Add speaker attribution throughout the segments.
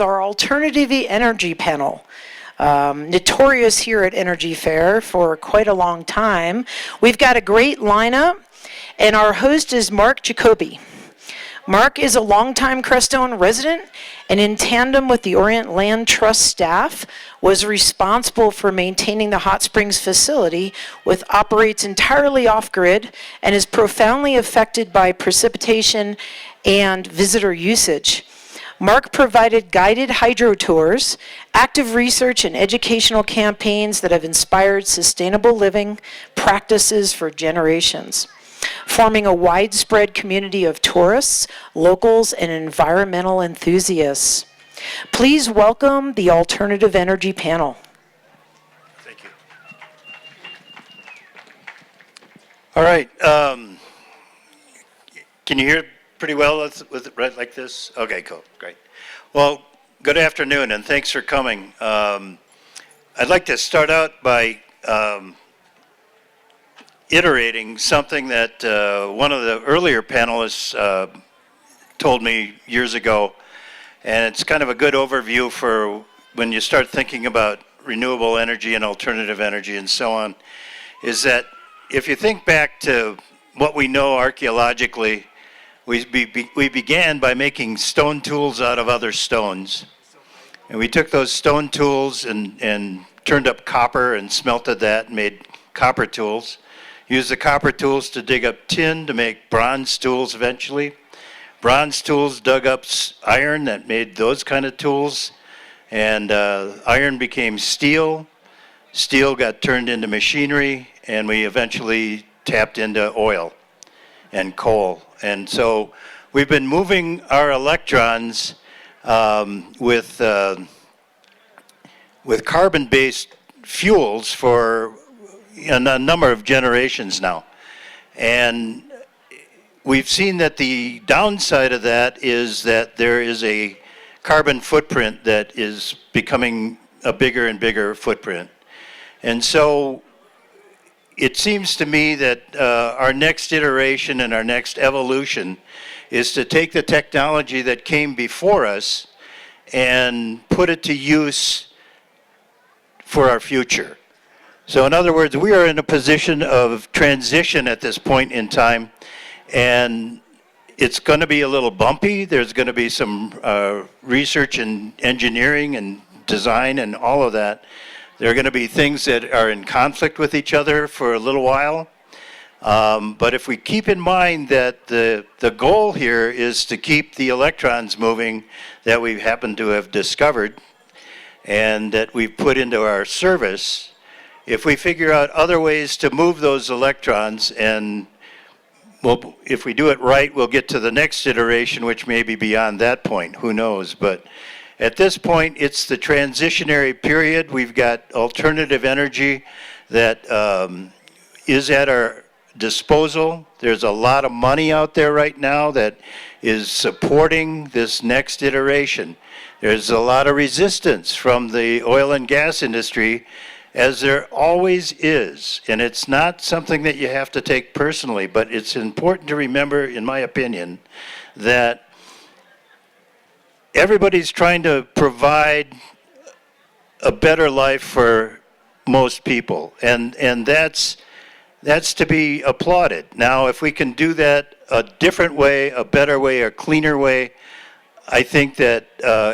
Speaker 1: our alternative energy panel. Notorious here at Energy Fair for quite a long time. We've got a great lineup, and our host is Mark Jacobi. Mark is a longtime Crestone resident, and in tandem with the Orient Land Trust staff, was responsible for maintaining the Hot Springs facility, which operates entirely off-grid and is profoundly affected by precipitation and visitor usage. Mark provided guided hydro tours, active research and educational campaigns that have inspired sustainable living practices for generations, forming a widespread community of tourists, locals, and environmental enthusiasts. Please welcome the Alternative Energy Panel.
Speaker 2: Thank you. All right. Can you hear pretty well with it right like this? Okay, cool. Great. Well, good afternoon, and thanks for coming. I'd like to start out by iterating something that one of the earlier panelists told me years ago, and it's kind of a good overview for when you start thinking about renewable energy and alternative energy and so on, is that if you think back to what we know archaeologically, we began by making stone tools out of other stones. And we took those stone tools and turned up copper and smelted that and made copper tools. Used the copper tools to dig up tin to make bronze tools eventually. Bronze tools dug up iron that made those kind of tools. And iron became steel. Steel got turned into machinery, and we eventually tapped into oil and coal. And so we've been moving our electrons with carbon-based fuels for a number of generations now. And we've seen that the downside of that is that there is a carbon footprint that is becoming a bigger and bigger footprint. And so it seems to me that our next iteration and our next evolution is to take the technology that came before us and put it to use for our future. So in other words, we are in a position of transition at this point in time, and it's going to be a little bumpy. There's going to be some research and engineering and design and all of that. There are going to be things that are in conflict with each other for a little while. But if we keep in mind that the goal here is to keep the electrons moving that we happen to have discovered and that we've put into our service, if we figure out other ways to move those electrons, and well, if we do it right, we'll get to the next iteration, which may be beyond that point. Who knows? But at this point, it's the transitionary period. We've got alternative energy that is at our disposal. There's a lot of money out there right now that is supporting this next iteration. There's a lot of resistance from the oil and gas industry, as there always is. And it's not something that you have to take personally, but it's important to remember, in my opinion, that everybody's trying to provide a better life for most people, and that's to be applauded. Now, if we can do that a different way, a better way, a cleaner way, I think that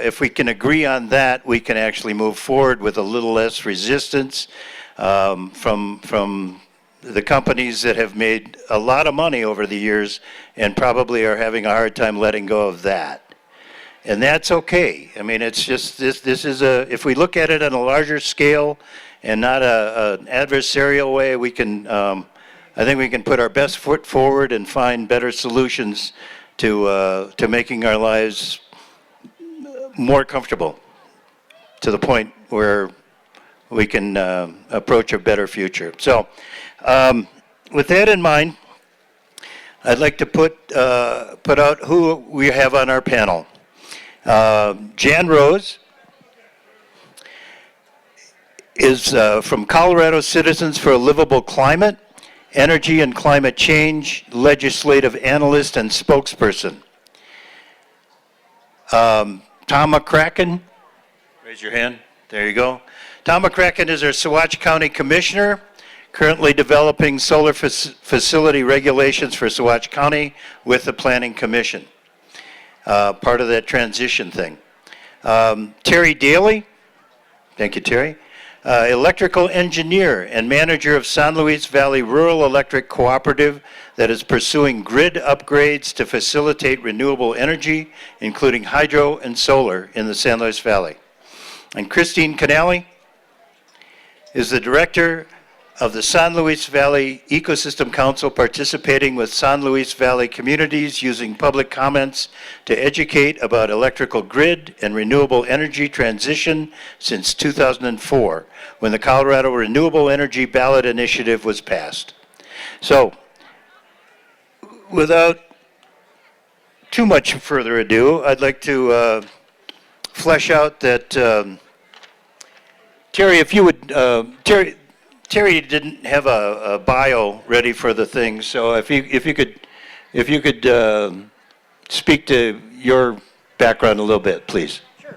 Speaker 2: if we can agree on that, we can actually move forward with a little less resistance from the companies that have made a lot of money over the years and probably are having a hard time letting go of that. And that's okay. I mean, it's just, this is if we look at it on a larger scale and not an adversarial way, we can, I think we can put our best foot forward and find better solutions to making our lives more comfortable to the point where we can approach a better future. So with that in mind, I'd like to put out who we have on our panel. Jan Rose is from Colorado Citizens for a Livable Climate, Energy and Climate Change, legislative analyst and spokesperson. Tom McCracken, raise your hand. There you go. Tom McCracken is our Saguache County Commissioner, currently developing solar facility regulations for Saguache County with the Planning Commission, part of that transition thing. Terry Daley, thank you, Terry. Electrical engineer and manager of San Luis Valley Rural Electric Cooperative that is pursuing grid upgrades to facilitate renewable energy, including hydro and solar in the San Luis Valley. And Christine Canaly is the director of the San Luis Valley Ecosystem Council, participating with San Luis Valley communities using public comments to educate about electrical grid and renewable energy transition since 2004, when the Colorado Renewable Energy Ballot Initiative was passed. So, without too much further ado, I'd like to flesh out that, Terry, if you would, Terry didn't have a bio ready for the thing, so if you could speak to your background a little bit, please.
Speaker 3: Sure.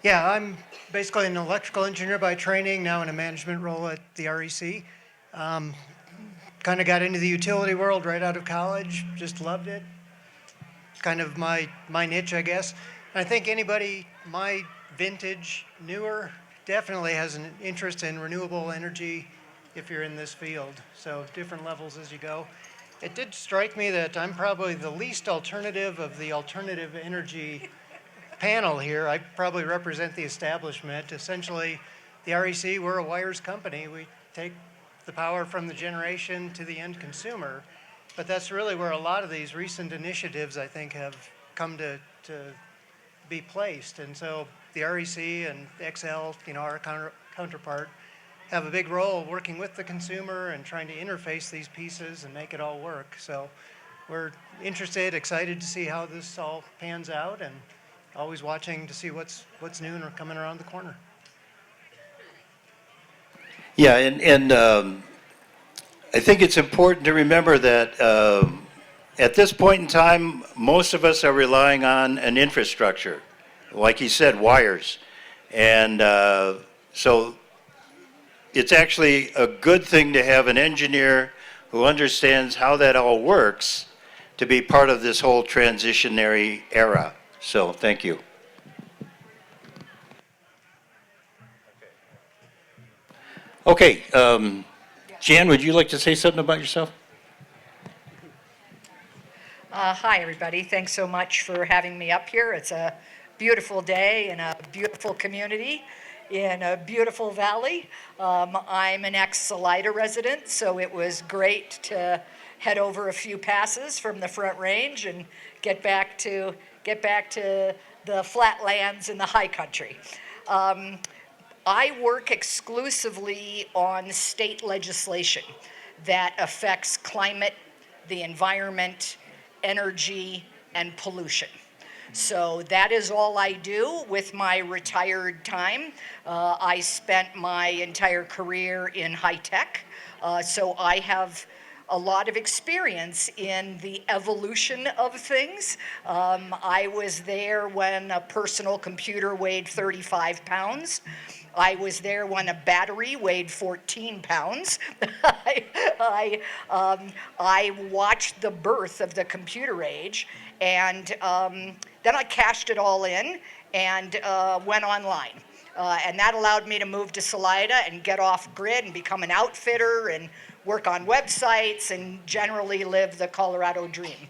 Speaker 3: Yeah, I'm basically an electrical engineer by training, now in a management role at the REC. Kind of got into the utility world right out of college, just loved it. Kind of my niche, I guess. And I think anybody my vintage, newer, definitely has an interest in renewable energy if you're in this field. So different levels as you go. It did strike me that I'm probably the least alternative of the alternative energy panel here. I probably represent the establishment. Essentially, the REC, we're a wires company. We take the power from the generation to the end consumer. But that's really where a lot of these recent initiatives, I think, have come to be placed. And so the REC and XL, our counterpart, have a big role working with the consumer and trying to interface these pieces and make it all work. So we're interested, excited to see how this all pans out, and always watching to see what's new and coming around the corner.
Speaker 2: Yeah, and I think it's important to remember that at this point in time, most of us are relying on an infrastructure, like he said, wires. And so it's actually a good thing to have an engineer who understands how that all works to be part of this whole transitionary era. So thank you. Okay, Jan, would you like to say something about yourself?
Speaker 4: Hi, everybody. Thanks so much for having me up here. It's a beautiful day in a beautiful community in a beautiful valley. I'm an ex-Salida resident, so it was great to head over a few passes from the Front Range and get back to the flatlands in the high country. I work exclusively on state legislation that affects climate, the environment, energy, and pollution. So that is all I do with my retired time. I spent my entire career in high tech, so I have a lot of experience in the evolution of things. I was there when a personal computer weighed 35 pounds. I was there when a battery weighed 14 pounds. I watched the birth of the computer age, and then I cashed it all in and went online. And that allowed me to move to Salida and get off grid and become an outfitter and work on websites and generally live the Colorado dream.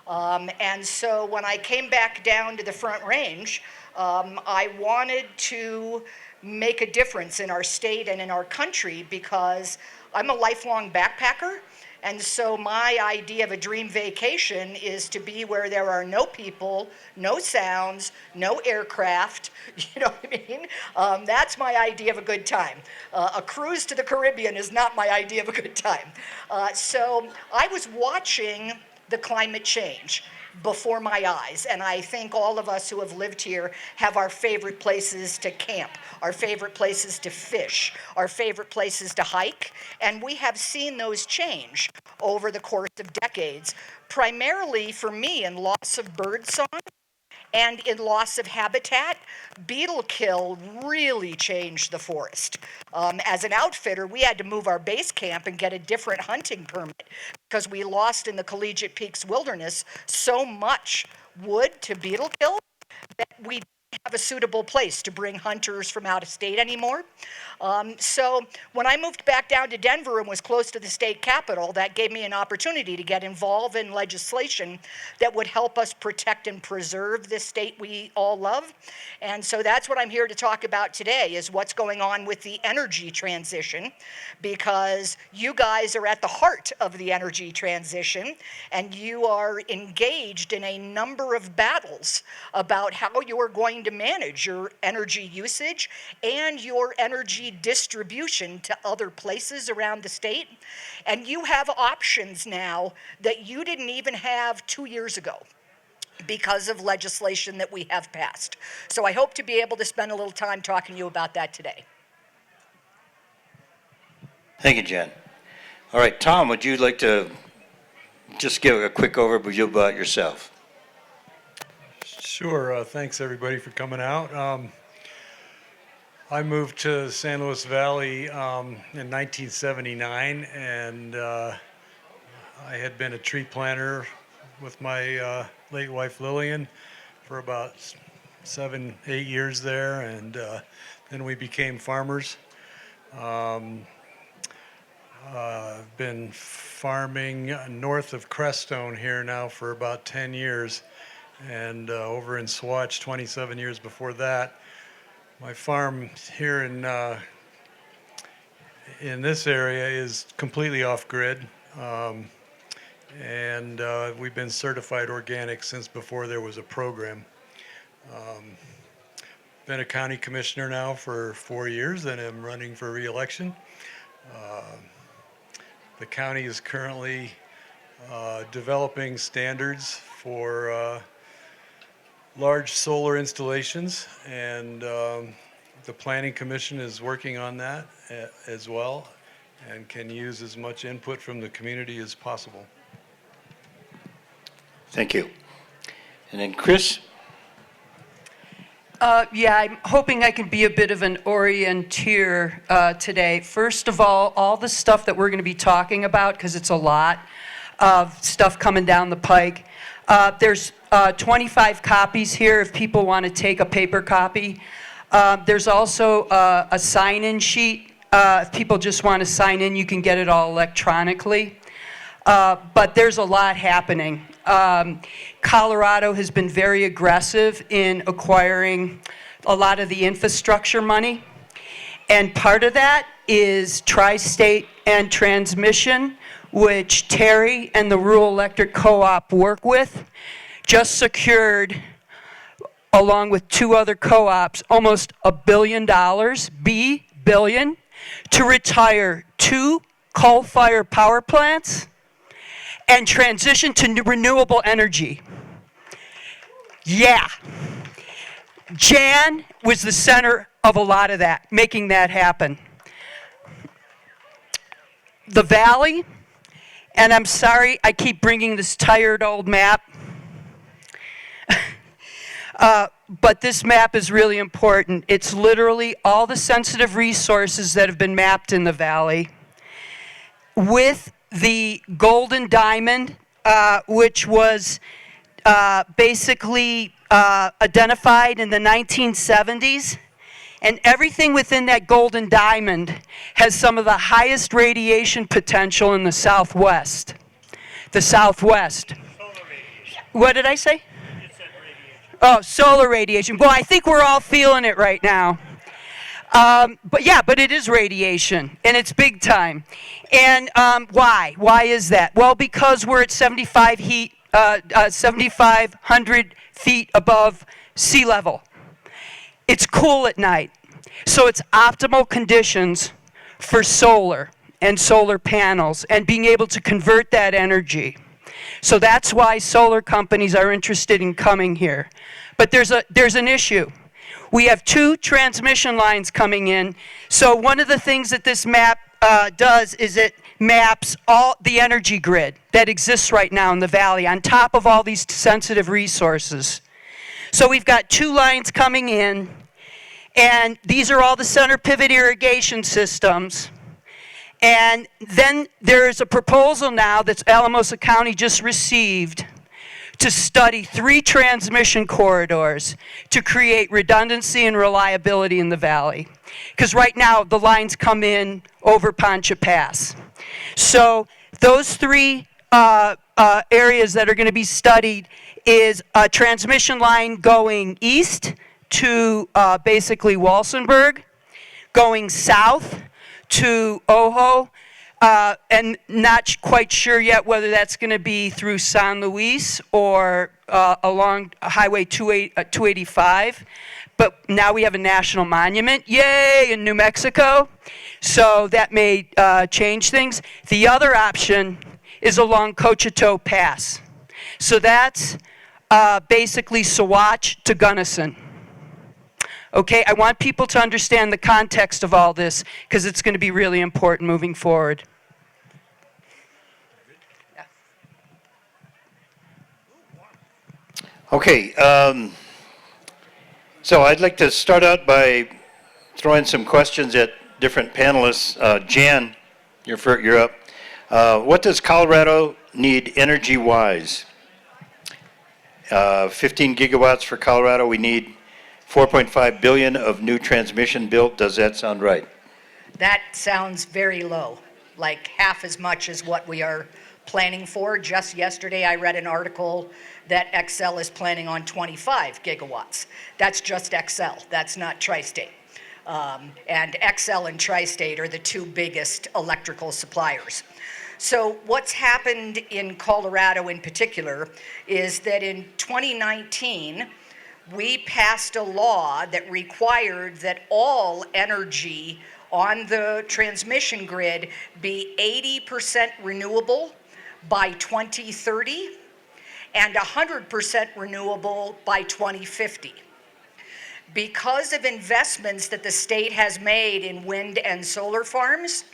Speaker 4: And so when I came back down to the Front Range, I wanted to make a difference in our state and in our country because I'm a lifelong backpacker. And so my idea of a dream vacation is to be where there are no people, no sounds, no aircraft, you know what I mean? That's my idea of a good time. A cruise to the Caribbean is not my idea of a good time. So I was watching the climate change before my eyes, and I think all of us who have lived here have our favorite places to camp, our favorite places to fish, our favorite places to hike, and we have seen those change over the course of decades, primarily for me in loss of birdsong And in loss of habitat, beetle kill really changed the forest. As an outfitter, we had to move our base camp and get a different hunting permit because we lost in the Collegiate Peaks Wilderness so much wood to beetle kill that we didn't have a suitable place to bring hunters from out of state anymore. So when I moved back down to Denver and was close to the state capitol, that gave me an opportunity to get involved in legislation that would help us protect and preserve this state we all love. And so that's what I'm here to talk about today, is what's going on with the energy transition, because you guys are at the heart of the energy transition, and you are engaged in a number of battles about how you are going to manage your energy usage and your energy distribution to other places around the state. And you have options now that you didn't even have 2 years ago because of legislation that we have passed. So I hope to be able to spend a little time talking to you about that today.
Speaker 2: Thank you, Jen. All right, Tom, would you like to just give a quick overview about yourself?
Speaker 5: Sure. Thanks, everybody, for coming out. I moved to San Luis Valley in 1979, and I had been a tree planter with my late wife Lillian for about 7-8 years there, and then we became farmers. I've been farming north of Crestone here now for about 10 years, and over in Swatch 27 years before that. My farm here in this area is completely off-grid, and we've been certified organic since before there was a program. Been a county commissioner now for 4 years, and I'm running for re-election. The county is currently developing standards for large solar installations, and the Planning Commission is working on that as well, and can use as much input from the community as possible.
Speaker 2: Thank you. And then Chris?
Speaker 6: Yeah, I'm hoping I can be a bit of an orienteer today. First of all the stuff that we're going to be talking about, because it's a lot of stuff coming down the pike. There's 25 copies here if people want to take a paper copy. There's also a sign-in sheet. If people just want to sign in, you can get it all electronically. But there's a lot happening. Colorado has been very aggressive in acquiring a lot of the infrastructure money. And part of that is tri-state and transmission, which Terry and the Rural Electric Co-op work with, just secured, along with 2 other co-ops, almost $1 billion, billion, to retire 2 coal-fired power plants and transition to renewable energy. Yeah. Jan was the center of a lot of that, making that happen. The Valley, and I'm sorry I keep bringing this tired old map, but this map is really important. It's literally all the sensitive resources that have been mapped in the Valley, with the golden diamond, which was basically identified in the 1970s. And everything within that golden diamond has some of the highest radiation potential in the Southwest. The Southwest.
Speaker 7: Solar radiation.
Speaker 6: What did I say?
Speaker 7: You said radiation.
Speaker 6: Oh, solar radiation. Well, I think we're all feeling it right now. But it is radiation, and it's big time. And why? Why is that? Well, because we're at 7,500 feet above sea level. It's cool at night. So it's optimal conditions for solar and solar panels and being able to convert that energy. So that's why solar companies are interested in coming here. But there's an issue. We have 2 transmission lines coming in. So one of the things that this map does is it maps all the energy grid that exists right now in the valley on top of all these sensitive resources. So we've got 2 lines coming in, and these are all the center pivot irrigation systems. And then there's a proposal now that Alamosa County just received to study 3 transmission corridors to create redundancy and reliability in the valley. Because right now, the lines come in over Poncha Pass. So those 3 areas that are going to be studied is a transmission line going east to basically Walsenburg, going south to Ojo, and not quite sure yet whether that's going to be through San Luis or along Highway 285. But now we have a national monument, yay, in New Mexico. So that may change things. The other option is along Cochito Pass. So that's basically Saguache to Gunnison. Okay, I want people to understand the context of all this because it's going to be really important moving forward.
Speaker 2: Okay, so I'd like to start out by throwing some questions at different panelists. Jan, you're up. What does Colorado need energy-wise? 15 gigawatts for Colorado. We need 4.5 billion of new transmission built. Does that sound right?
Speaker 4: That sounds very low, like half as much as what we are planning for. Just yesterday, I read an article that Xcel is planning on 25 gigawatts. That's just Xcel. That's not Tri-State. And Xcel and Tri-State are the 2 biggest electrical suppliers. So what's happened in Colorado in particular is that in 2019, we passed a law that required that all energy on the transmission grid be 80% renewable by 2030 and 100% renewable by 2050. Because of investments that the state has made in wind and solar farms,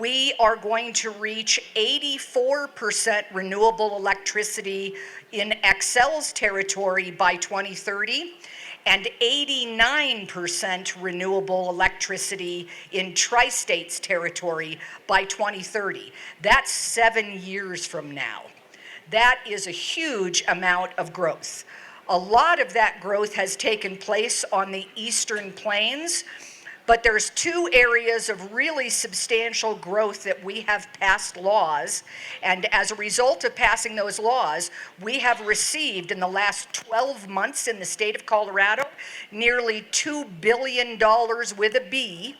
Speaker 4: we are going to reach 84% renewable electricity in Xcel's territory by 2030 and 89% renewable electricity in Tri-State's territory by 2030. That's 7 years from now. That is a huge amount of growth. A lot of that growth has taken place on the eastern plains, but there's 2 areas of really substantial growth that we have passed laws, and as a result of passing those laws, we have received in the last 12 months in the state of Colorado nearly $2 billion with a B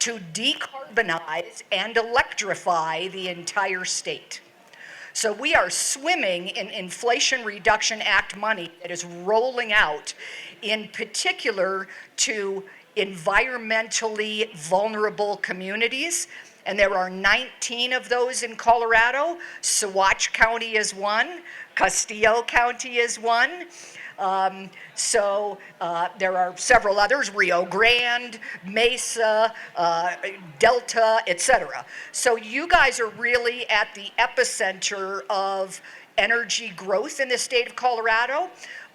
Speaker 4: to decarbonize and electrify the entire state. So we are swimming in Inflation Reduction Act money that is rolling out, in particular to environmentally vulnerable communities, and there are 19 of those in Colorado. Saguache County is one, Castillo County is one. There are several others, Rio Grande, Mesa, Delta, etc. So you guys are really at the epicenter of energy growth in the state of Colorado.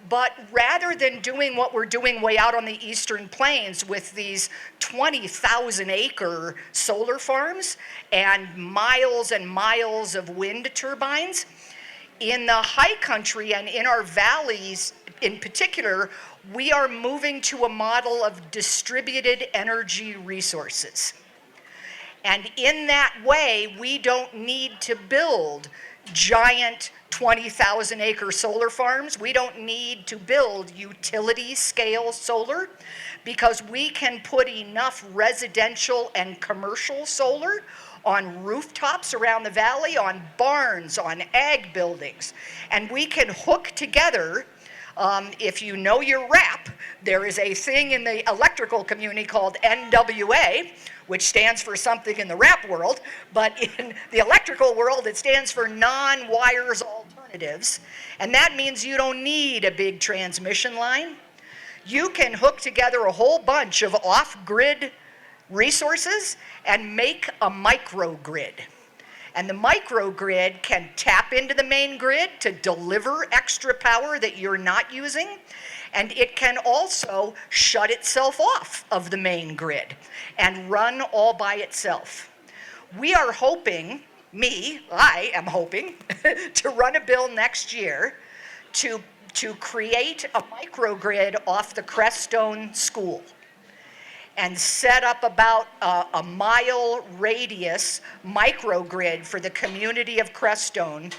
Speaker 4: But rather than doing what we're doing way out on the eastern plains with these 20,000 acre solar farms and miles of wind turbines, in the high country and in our valleys in particular, we are moving to a model of distributed energy resources. And in that way, we don't need to build giant 20,000 acre solar farms. We don't need to build utility scale solar because we can put enough residential and commercial solar on rooftops around the valley, on barns, on ag buildings. And we can hook together, if you know your RAP, there is a thing in the electrical community called NWA, which stands for something in the RAP world, but in the electrical world, it stands for non-wires alternatives. And that means you don't need a big transmission line. You can hook together a whole bunch of off-grid resources and make a microgrid. And the microgrid can tap into the main grid to deliver extra power that you're not using. And it can also shut itself off of the main grid and run all by itself. We are hoping, I am hoping, to run a bill next year to create a microgrid off the Crestone School and set up about a mile radius microgrid for the community of Crestone.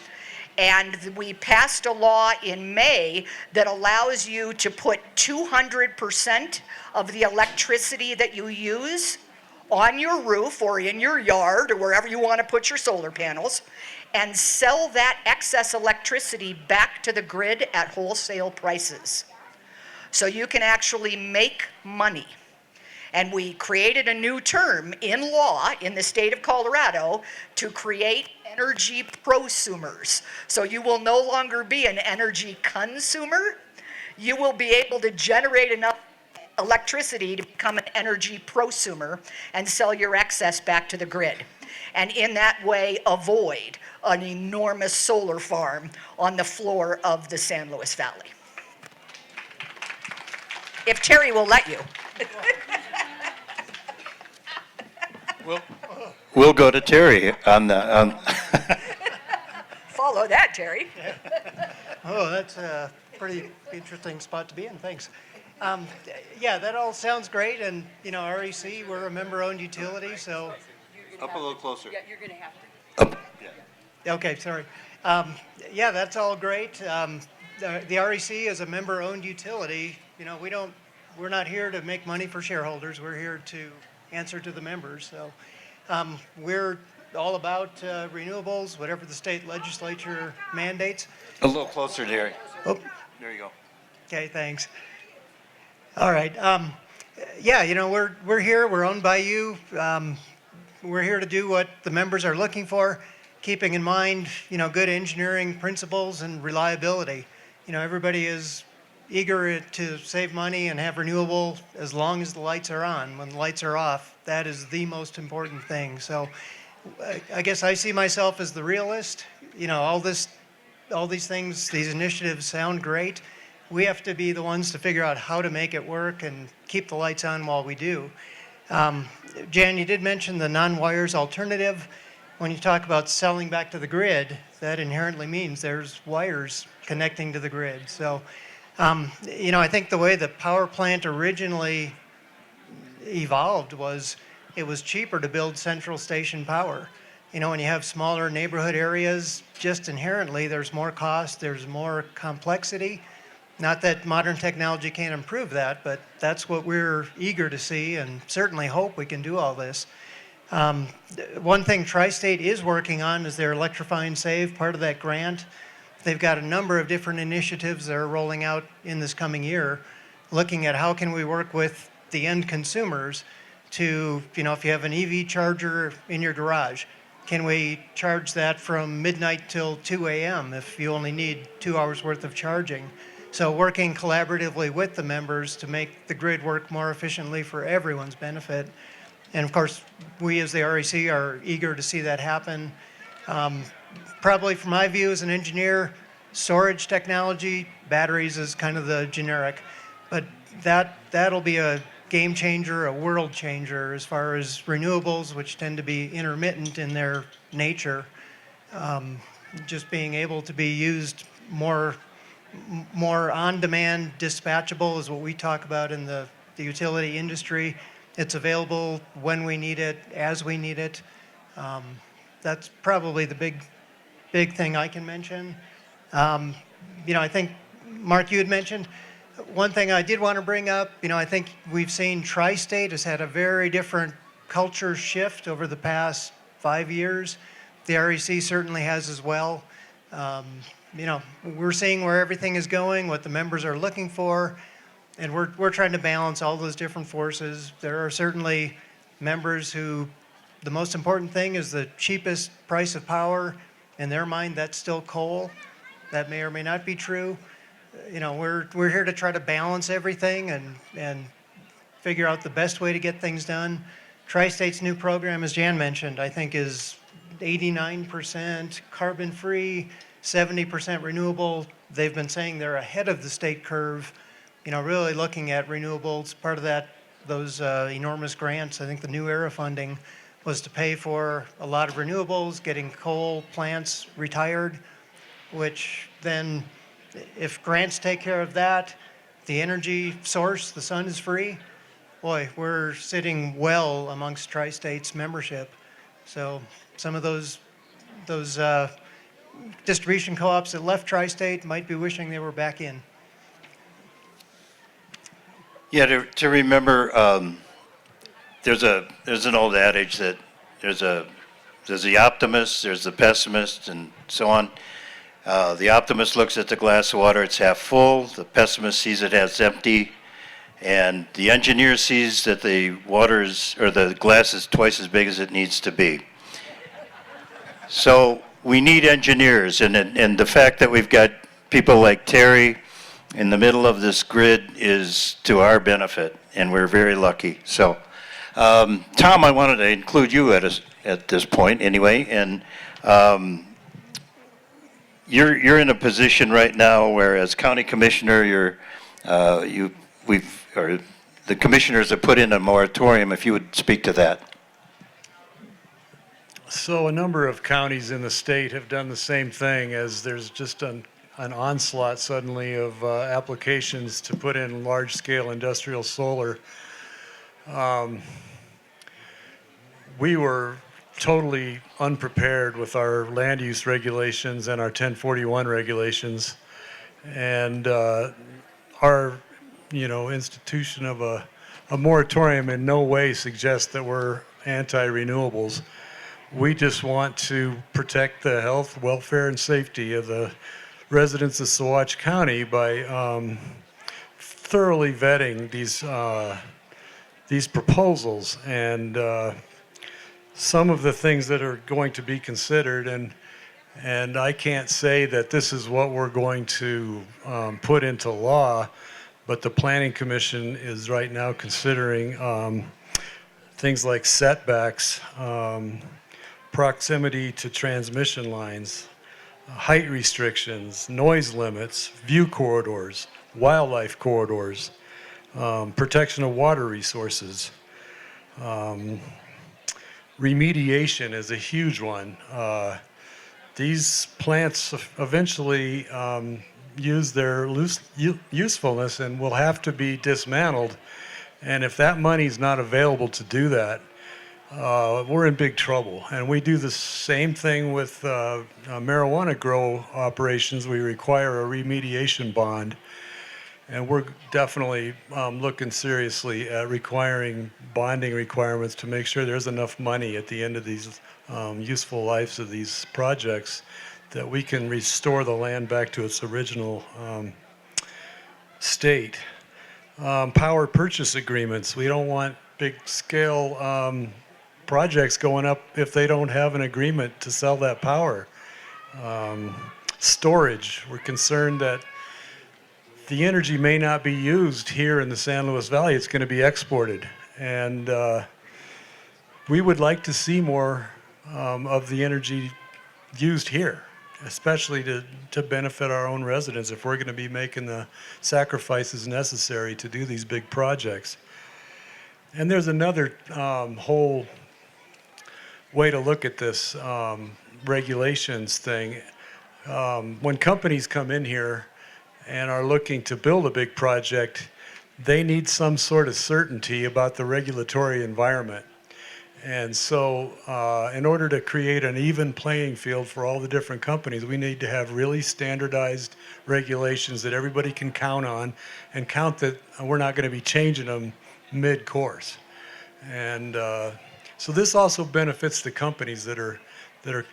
Speaker 4: And we passed a law in May that allows you to put 200% of the electricity that you use on your roof or in your yard or wherever you want to put your solar panels and sell that excess electricity back to the grid at wholesale prices. So you can actually make money. And we created a new term in law in the state of Colorado to create energy prosumers. So you will no longer be an energy consumer. You will be able to generate enough electricity to become an energy prosumer and sell your excess back to the grid. And in that way, avoid an enormous solar farm on the floor of the San Luis Valley. If Terry will let you.
Speaker 2: We'll go to Terry on the,
Speaker 4: Follow that, Terry.
Speaker 3: Oh, that's a pretty interesting spot to be in, thanks. Yeah, that all sounds great, and, you know, REC, we're a member-owned utility, so,
Speaker 2: up a little closer.
Speaker 6: Yeah, you're going to have to.
Speaker 3: okay, sorry. Yeah, that's all great. The REC is a member-owned utility. You know, we're not here to make money for shareholders. We're here to answer to the members. So we're all about renewables, whatever the state legislature mandates.
Speaker 2: A little closer, Terry.
Speaker 3: Oh,
Speaker 2: There you go.
Speaker 3: okay, thanks. All right. Yeah, you know, we're here. We're owned by you. We're here to do what the members are looking for, keeping in mind, you know, good engineering principles and reliability. You know, everybody is eager to save money and have renewable as long as the lights are on. When the lights are off, that is the most important thing. So I guess I see myself as the realist. You know, all these things, these initiatives sound great. We have to be the ones to figure out how to make it work and keep the lights on while we do. Jan, you did mention the non-wires alternative. When you talk about selling back to the grid, that inherently means there's wires connecting to the grid. So, you know, I think the way the power plant originally evolved was it was cheaper to build central station power. You know, when you have smaller neighborhood areas, just inherently there's more cost, there's more complexity. Not that modern technology can't improve that, but that's what we're eager to see and certainly hope we can do all this. One thing Tri-State is working on is their Electrify and Save, part of that grant. They've got a number of different initiatives that are rolling out in this coming year, looking at how can we work with the end consumers to, you know, if you have an EV charger in your garage, can we charge that from midnight till 2 a.m. if you only need 2 hours worth of charging? So working collaboratively with the members to make the grid work more efficiently for everyone's benefit. And of course, we as the REC are eager to see that happen. Probably from my view as an engineer, storage technology, batteries is kind of the generic, but that'll be a game changer, a world changer as far as renewables, which tend to be intermittent in their nature. Just being able to be used more on-demand, dispatchable is what we talk about in the utility industry. It's available when we need it, as we need it. That's probably the big thing I can mention. You know, I think, Mark, you had mentioned, one thing I did want to bring up, you know, I think we've seen Tri-State has had a very different culture shift over the past 5 years. The REC certainly has as well. You know, we're seeing where everything is going, what the members are looking for, and we're trying to balance all those different forces. There are certainly members who the most important thing is the cheapest price of power. In their mind, that's still coal. That may or may not be true. You know, we're here to try to balance everything and figure out the best way to get things done. Tri-State's new program, as Jan mentioned, I think is 89% carbon-free, 70% renewable. They've been saying they're ahead of the state curve. really looking at renewables. Part of that, those enormous grants, I think the New Era funding was to pay for a lot of renewables, getting coal plants retired, which then, if grants take care of that, the energy source, the sun is free, boy, we're sitting well amongst Tri-State's membership. So some of those distribution co-ops that left Tri-State might be wishing they were back in.
Speaker 2: Yeah, to remember, there's an old adage that there's the optimist, there's the pessimist, and so on. The optimist looks at the glass of water, it's half full. The pessimist sees it as empty. And the engineer sees that the the glass is twice as big as it needs to be. So we need engineers, and the fact that we've got people like Terry in the middle of this grid is to our benefit, and we're very lucky. So, Tom, I wanted to include you at this point anyway, and you're in a position right now where, as county commissioner, the commissioners have put in a moratorium. If you would speak to that.
Speaker 5: So a number of counties in the state have done the same thing, as there's just an onslaught suddenly of applications to put in large-scale industrial solar. We were totally unprepared with our land use regulations and our 1041 regulations, and our institution of a moratorium in no way suggests that we're anti-renewables. We just want to protect the health, welfare, and safety of the residents of Saguache County by thoroughly vetting these proposals, and some of the things that are going to be considered, and I can't say that this is what we're going to put into law, but the Planning Commission is right now considering things like setbacks, proximity to transmission lines, height restrictions, noise limits, view corridors, wildlife corridors, protection of water resources. Remediation is a huge one. These plants eventually use their usefulness and will have to be dismantled. And if that money's not available to do that, we're in big trouble. And we do the same thing with marijuana grow operations. We require a remediation bond. And we're definitely looking seriously at requiring bonding requirements to make sure there's enough money at the end of these useful lives of these projects that we can restore the land back to its original state. Power purchase agreements. We don't want big scale projects going up if they don't have an agreement to sell that power. Storage. We're concerned that the energy may not be used here in the San Luis Valley. It's going to be exported. And we would like to see more of the energy used here, especially to benefit our own residents if we're going to be making the sacrifices necessary to do these big projects. And there's another whole way to look at this regulations thing. When companies come in here and are looking to build a big project, they need some sort of certainty about the regulatory environment. And so in order to create an even playing field for all the different companies, we need to have really standardized regulations that everybody can count on, and count that we're not going to be changing them mid-course. And so this also benefits the companies that are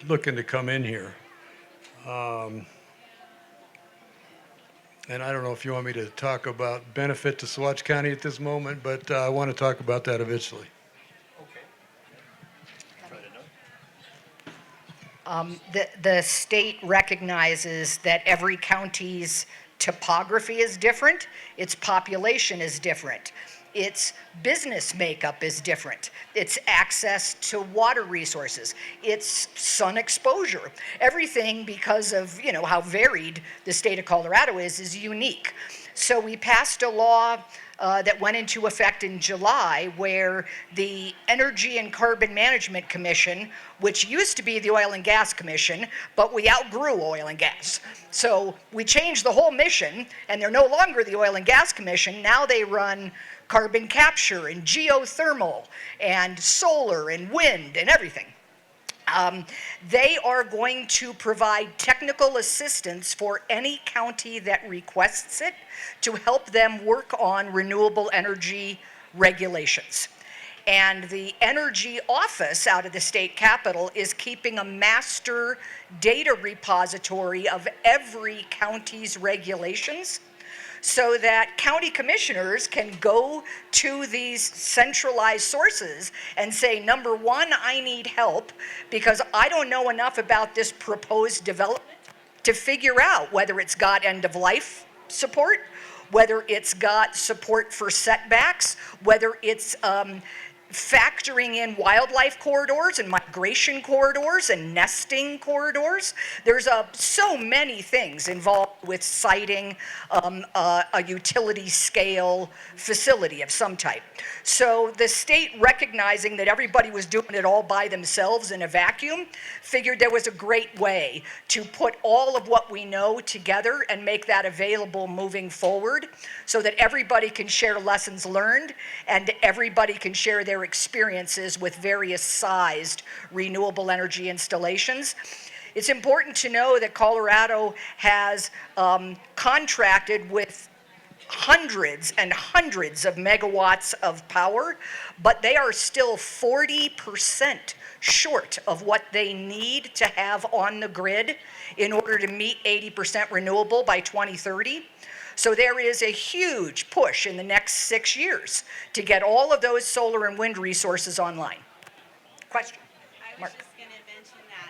Speaker 5: looking to come in here. And I don't know if you want me to talk about benefit to Saguache County at this moment, but I want to talk about that eventually.
Speaker 4: The state recognizes that every county's topography is different, its population is different, its business makeup is different, its access to water resources, its sun exposure. Everything, because of how varied the state of Colorado is unique. So we passed a law that went into effect in July where the Energy and Carbon Management Commission, which used to be the Oil and Gas Commission, but we outgrew oil and gas. So we changed the whole mission, and they're no longer the Oil and Gas Commission. Now they run carbon capture and geothermal and solar and wind and everything. They are going to provide technical assistance for any county that requests it to help them work on renewable energy regulations. And the energy office out of the state capitol is keeping a master data repository of every county's regulations, so that county commissioners can go to these centralized sources and say, number one, I need help because I don't know enough about this proposed development to figure out whether it's got end of life support, whether it's got support for setbacks, whether it's factoring in wildlife corridors and migration corridors and nesting corridors. There's so many things involved with siting a utility scale facility of some type. So the state, recognizing that everybody was doing it all by themselves in a vacuum, figured there was a great way to put all of what we know together and make that available moving forward so that everybody can share lessons learned and everybody can share their experiences with various sized renewable energy installations. It's important to know that Colorado has contracted with hundreds and hundreds of megawatts of power, but they are still 40% short of what they need to have on the grid in order to meet 80% renewable by 2030. So there is a huge push in the next 6 years to get all of those solar and wind resources online. Question? Mark.
Speaker 8: Just going to mention that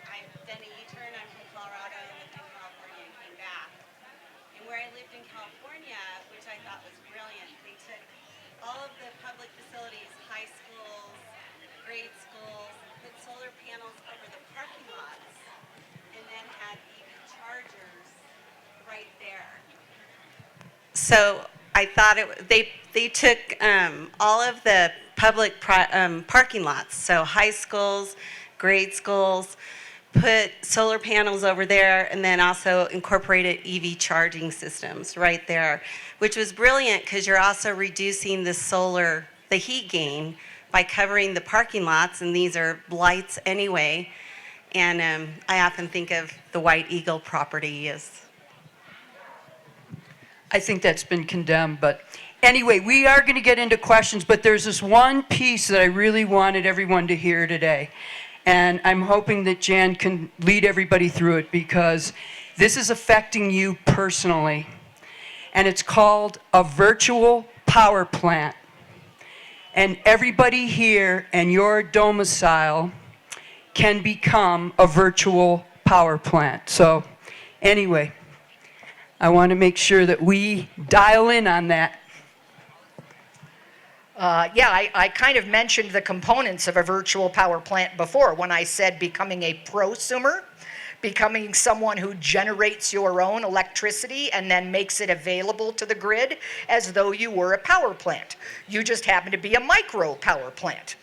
Speaker 8: I've done a U-turn. I'm from Colorado and lived in California and came back. And where I lived in California, which I thought was brilliant, they took all of the public facilities, high schools, grade schools, put solar panels over the parking lots, and then had EV chargers right there. So I thought they took all of the public parking lots, so high schools, grade schools, put solar panels over there, and then also incorporated EV charging systems right there, which was brilliant because you're also reducing the heat gain by covering the parking lots, and these are lights anyway. And I often think of the White Eagle property as.
Speaker 6: I think that's been condemned, but anyway, we are going to get into questions, but there's this one piece that I really wanted everyone to hear today. And I'm hoping that Jan can lead everybody through it because this is affecting you personally. And it's called a virtual power plant. And everybody here and your domicile can become a virtual power plant. So anyway, I want to make sure that we dial in on that.
Speaker 4: I kind of mentioned the components of a virtual power plant before when I said becoming a prosumer, becoming someone who generates your own electricity and then makes it available to the grid as though you were a power plant. You just happen to be a micro power plant.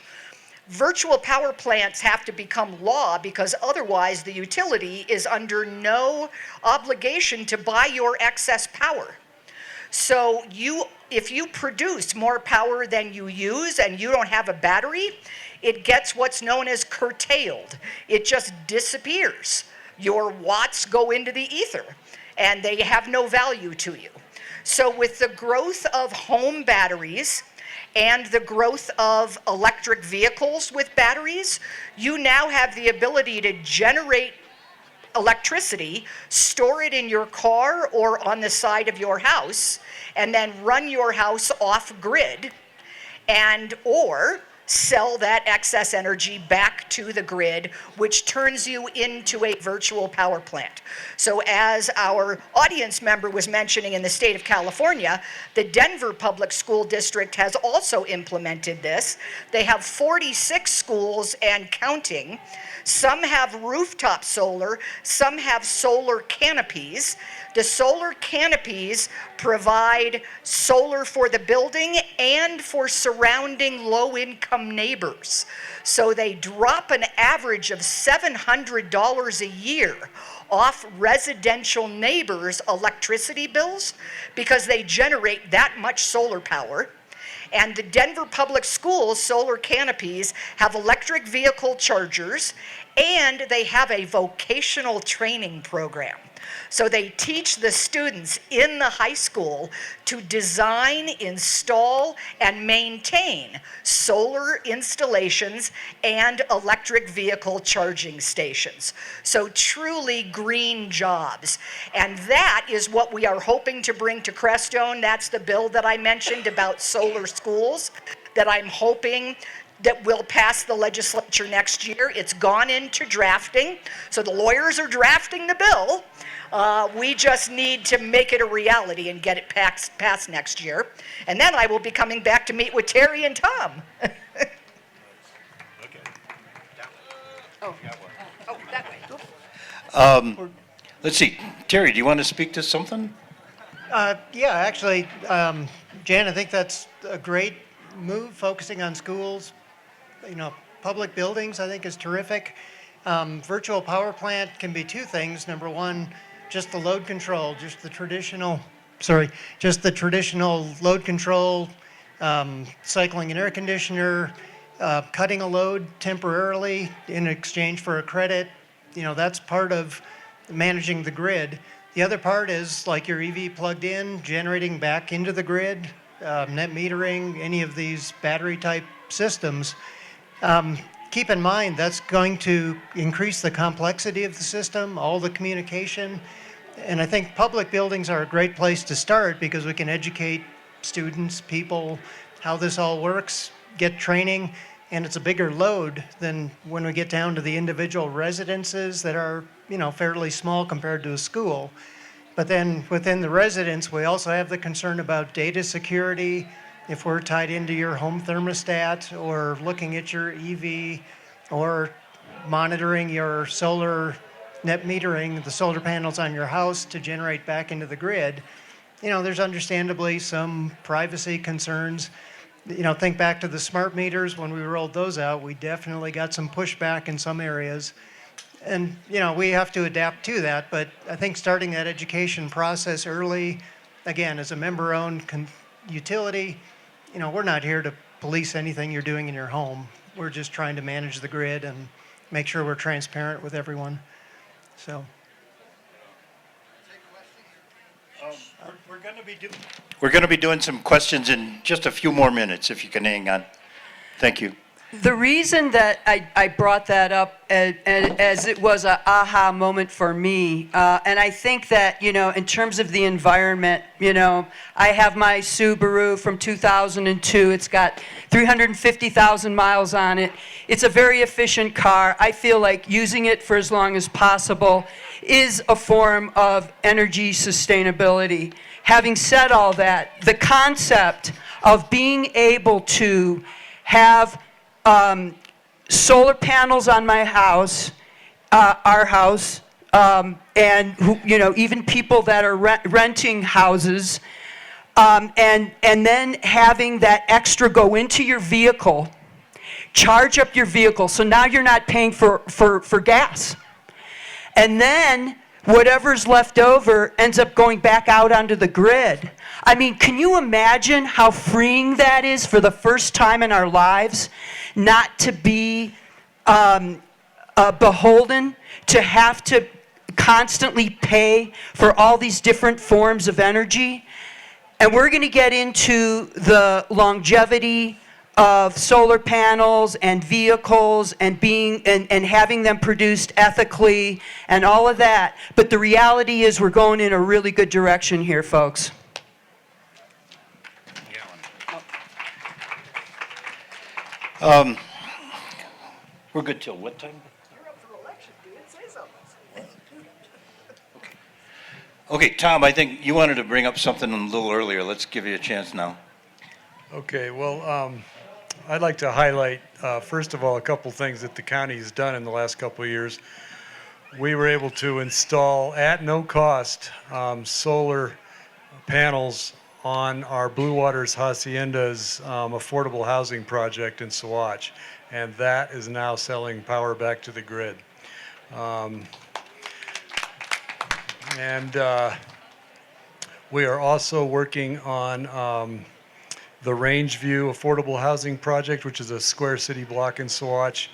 Speaker 4: Virtual power plants have to become law because otherwise the utility is under no obligation to buy your excess power. So if you produce more power than you use and you don't have a battery, it gets what's known as curtailed. It just disappears. Your watts go into the ether and they have no value to you. So with the growth of home batteries and the growth of electric vehicles with batteries, you now have the ability to generate electricity, store it in your car or on the side of your house, and then run your house off grid, and or sell that excess energy back to the grid, which turns you into a virtual power plant. So as our audience member was mentioning in the state of California, the Denver Public School District has also implemented this. They have 46 schools and counting. Some have rooftop solar, some have solar canopies. The solar canopies provide solar for the building and for surrounding low-income neighbors. So they drop an average of $700 a year off residential neighbors' electricity bills because they generate that much solar power. And the Denver Public Schools solar canopies have electric vehicle chargers, and they have a vocational training program. So they teach the students in the high school to design, install, and maintain solar installations and electric vehicle charging stations. So truly green jobs. And that is what we are hoping to bring to Crestone. That's the bill that I mentioned about solar schools that I'm hoping that will pass the legislature next year. It's gone into drafting, so the lawyers are drafting the bill. We just need to make it a reality and get it passed next year. And then I will be coming back to meet with Terry and Tom.
Speaker 2: Let's see, Terry, do you want to speak to something?
Speaker 3: Yeah, actually, Jan, I think that's a great move, focusing on schools. Public buildings, I think, is terrific. Virtual power plant can be two things. Number one, just the load control, just the traditional load control, cycling an air conditioner, cutting a load temporarily in exchange for a credit. That's part of managing the grid. The other part is like your EV plugged in, generating back into the grid, net metering, any of these battery type systems. Keep in mind that's going to increase the complexity of the system, all the communication. And I think public buildings are a great place to start because we can educate students, people, how this all works, get training, and it's a bigger load than when we get down to the individual residences that are, fairly small compared to a school. But then within the residence, we also have the concern about data security. If we're tied into your home thermostat or looking at your EV or monitoring your solar net metering, the solar panels on your house to generate back into the grid, there's understandably some privacy concerns. Think back to the smart meters. When we rolled those out, we definitely got some pushback in some areas. And, we have to adapt to that. But I think starting that education process early, again, as a member-owned utility, we're not here to police anything you're doing in your home. We're just trying to manage the grid and make sure we're transparent with everyone. So.
Speaker 2: We're going to be doing some questions in just a few more minutes, if you can hang on. Thank you.
Speaker 6: The reason that I brought that up as it was an aha moment for me, and I think that, in terms of the environment, I have my Subaru from 2002. It's got 350,000 miles on it. It's a very efficient car. I feel like using it for as long as possible is a form of energy sustainability. Having said all that, the concept of being able to have solar panels on my house, our house, and even people that are renting houses, and then having that extra go into your vehicle, charge up your vehicle, so now you're not paying for gas. And then whatever's left over ends up going back out onto the grid. I mean, can you imagine how freeing that is for the first time in our lives, not to be beholden, to have to constantly pay for all these different forms of energy? And we're going to get into the longevity of solar panels and vehicles and having them produced ethically and all of that. But the reality is we're going in a really good direction here, folks.
Speaker 2: We're good till what time?
Speaker 4: You're up for election, dude. Say something.
Speaker 2: Okay, Tom, I think you wanted to bring up something a little earlier. Let's give you a chance now.
Speaker 5: Okay, well, I'd like to highlight, first of all, a couple things that the county has done in the last couple of years. we were able to install at no cost solar panels on our Blue Waters Hacienda's affordable housing project in Saguache, and that is now selling power back to the grid. We are also working on the Rangeview Affordable Housing Project, which is a square city block in Saguache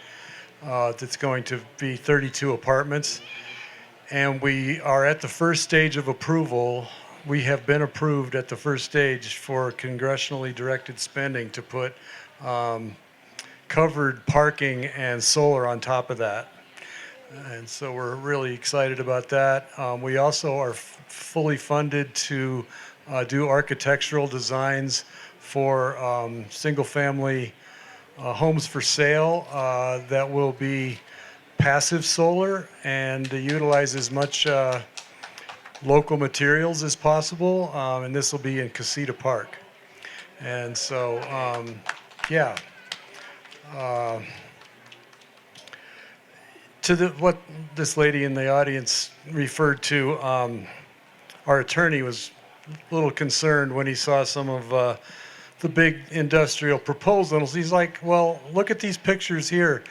Speaker 5: that's going to be 32 apartments. And we are at the first stage of approval. We have been approved at the first stage for congressionally directed spending to put covered parking and solar on top of that. And so we're really excited about that. We also are fully funded to do architectural designs for single-family homes for sale that will be passive solar and utilize as much local materials as possible. And this will be in Casita Park. And so, yeah. What this lady in the audience referred to, our attorney was a little concerned when he saw some of the big industrial proposals. He's like, well, look at these pictures here.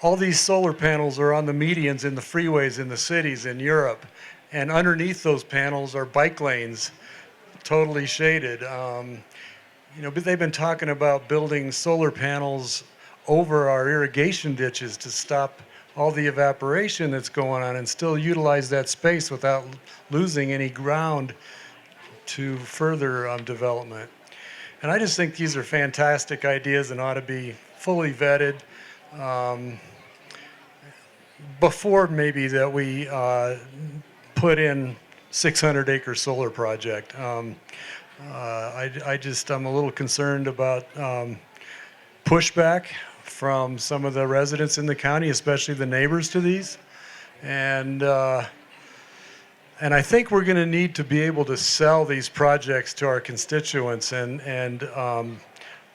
Speaker 5: All these solar panels are on the medians in the freeways in the cities in Europe, and underneath those panels are bike lanes, totally shaded. But they've been talking about building solar panels over our irrigation ditches to stop all the evaporation that's going on and still utilize that space without losing any ground to further development. And I just think these are fantastic ideas and ought to be fully vetted before maybe that we put in 600-acre solar project. I'm a little concerned about pushback from some of the residents in the county, especially the neighbors to these. And I think we're going to need to be able to sell these projects to our constituents. And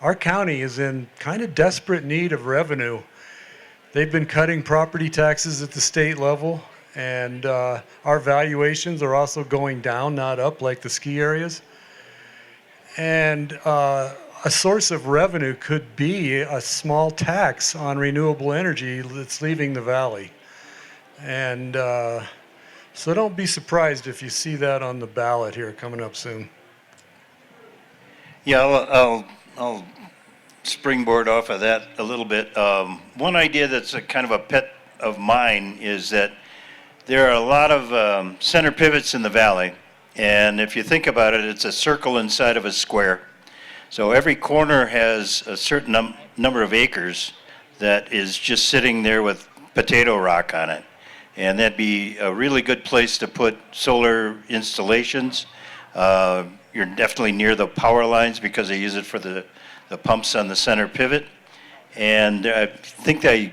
Speaker 5: our county is in kind of desperate need of revenue. They've been cutting property taxes at the state level, and our valuations are also going down, not up like the ski areas. And a source of revenue could be a small tax on renewable energy that's leaving the valley. And so don't be surprised if you see that on the ballot here coming up soon.
Speaker 2: Yeah, I'll springboard off of that a little bit. One idea that's a kind of a pet of mine is that there are a lot of center pivots in the valley. And if you think about it, it's a circle inside of a square. So every corner has a certain number of acres that is just sitting there with potato rock on it. And that'd be a really good place to put solar installations. You're definitely near the power lines because they use it for the pumps on the center pivot. And I think that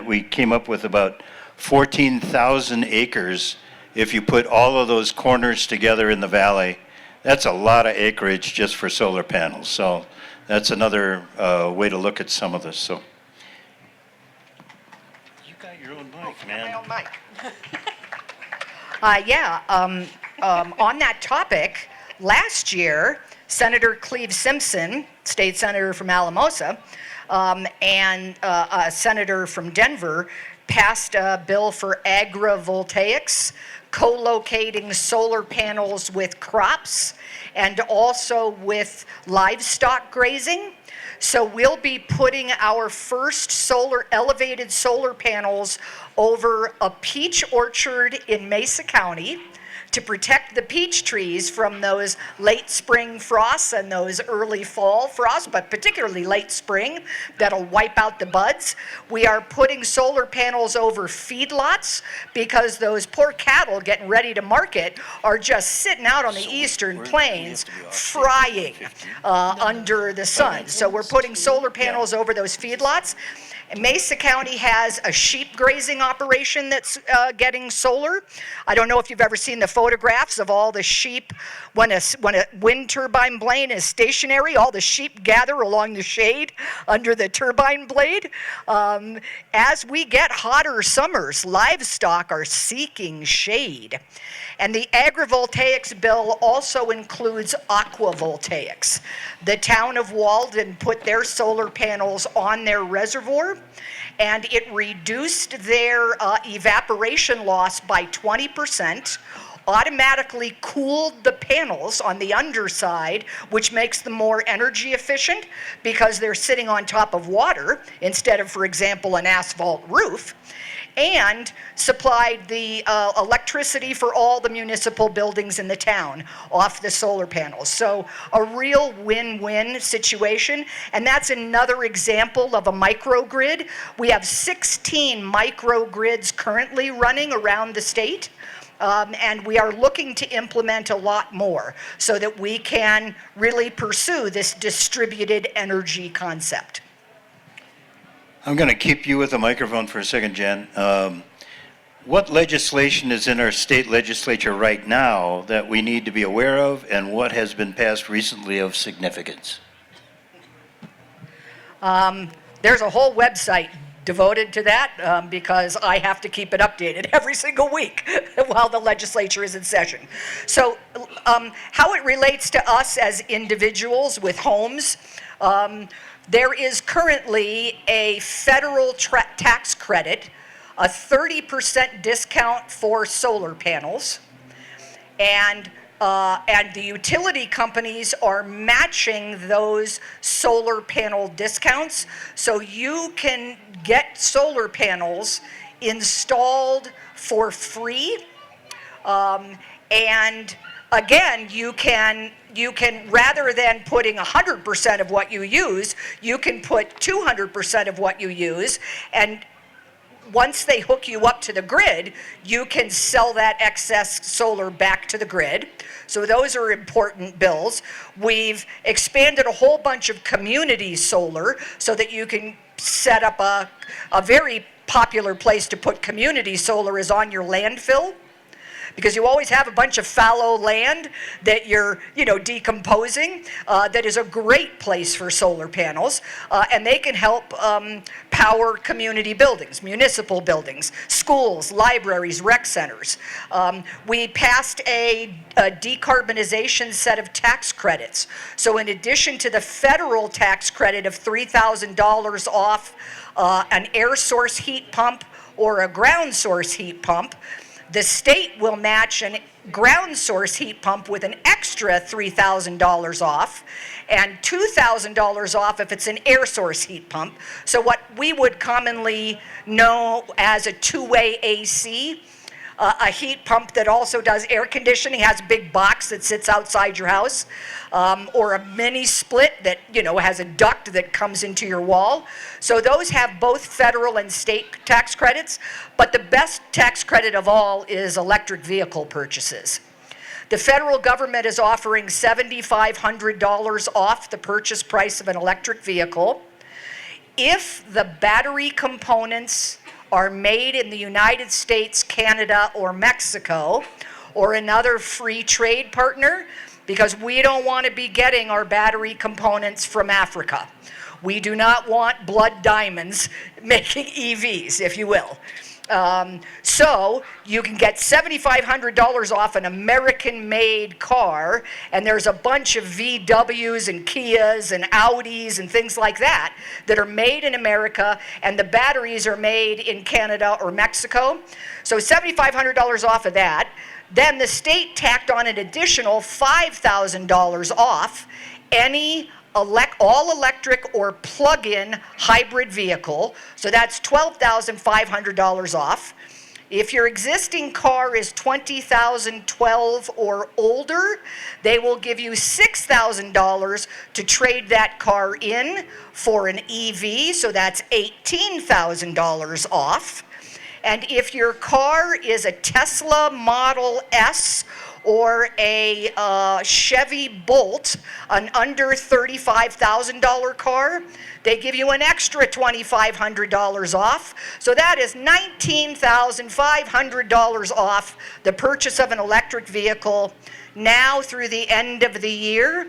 Speaker 2: we came up with about 14,000 acres if you put all of those corners together in the valley. That's a lot of acreage just for solar panels. So that's another way to look at some of this. So you got your own mic, man.
Speaker 4: My own mic. On that topic, last year, Senator Cleve Simpson, state senator from Alamosa, and a senator from Denver, passed a bill for agrivoltaics, co-locating solar panels with crops and also with livestock grazing. So we'll be putting our first elevated solar panels over a peach orchard in Mesa County to protect the peach trees from those late spring frosts and those early fall frosts, but particularly late spring, that'll wipe out the buds. We are putting solar panels over feedlots because those poor cattle getting ready to market are just sitting out on the eastern plains frying under the sun. So we're putting solar panels over those feedlots. Mesa County has a sheep grazing operation that's getting solar. I don't know if you've ever seen the photographs of all the sheep. When a wind turbine blade is stationary, all the sheep gather along the shade under the turbine blade. As we get hotter summers, livestock are seeking shade. And the agrivoltaics bill also includes aquavoltaics. The town of Walden put their solar panels on their reservoir, and it reduced their evaporation loss by 20%, automatically cooled the panels on the underside, which makes them more energy efficient because they're sitting on top of water instead of, for example, an asphalt roof, and supplied the electricity for all the municipal buildings in the town off the solar panels. So a real win-win situation, and that's another example of a microgrid. We have 16 microgrids currently running around the state, and we are looking to implement a lot more so that we can really pursue this distributed energy concept.
Speaker 2: I'm going to keep you with the microphone for a second, Jen. What legislation is in our state legislature right now that we need to be aware of, and what has been passed recently of significance?
Speaker 4: There's a whole website devoted to that because I have to keep it updated every single week while the legislature is in session. So how it relates to us as individuals with homes, there is currently a federal tax credit, a 30% discount for solar panels, and the utility companies are matching those solar panel discounts, so you can get solar panels installed for free, and again, you can, rather than putting 100% of what you use, you can put 200% of what you use, and once they hook you up to the grid, you can sell that excess solar back to the grid. So those are important bills. We've expanded a whole bunch of community solar so that you can set up a very popular place to put community solar is on your landfill, because you always have a bunch of fallow land that you're, decomposing. That is a great place for solar panels, and they can help power community buildings, municipal buildings, schools, libraries, rec centers. We passed a decarbonization set of tax credits. So in addition to the federal tax credit of $3,000 off an air source heat pump or a ground source heat pump, the state will match a ground source heat pump with an extra $3,000 off and $2,000 off if it's an air source heat pump. So what we would commonly know as a two-way AC, a heat pump that also does air conditioning, has a big box that sits outside your house, or a mini split that has a duct that comes into your wall. So those have both federal and state tax credits, but the best tax credit of all is electric vehicle purchases. The federal government is offering $7,500 off the purchase price of an electric vehicle if the battery components are made in the United States, Canada, or Mexico, or another free trade partner, because we don't want to be getting our battery components from Africa. We do not want blood diamonds making EVs, if you will. So you can get $7,500 off an American-made car, and there's a bunch of VWs and Kias and Audis and things like that that are made in America, and the batteries are made in Canada or Mexico. So $7,500 off of that. Then the state tacked on an additional $5,000 off any all-electric or plug-in hybrid vehicle. So that's $12,500 off. If your existing car is 2012 or older, they will give you $6,000 to trade that car in for an EV, so that's $18,000 off. And if your car is a Tesla Model S or a Chevy Bolt, an under $35,000 car, they give you an extra $2,500 off. So that is $19,500 off the purchase of an electric vehicle now through the end of the year.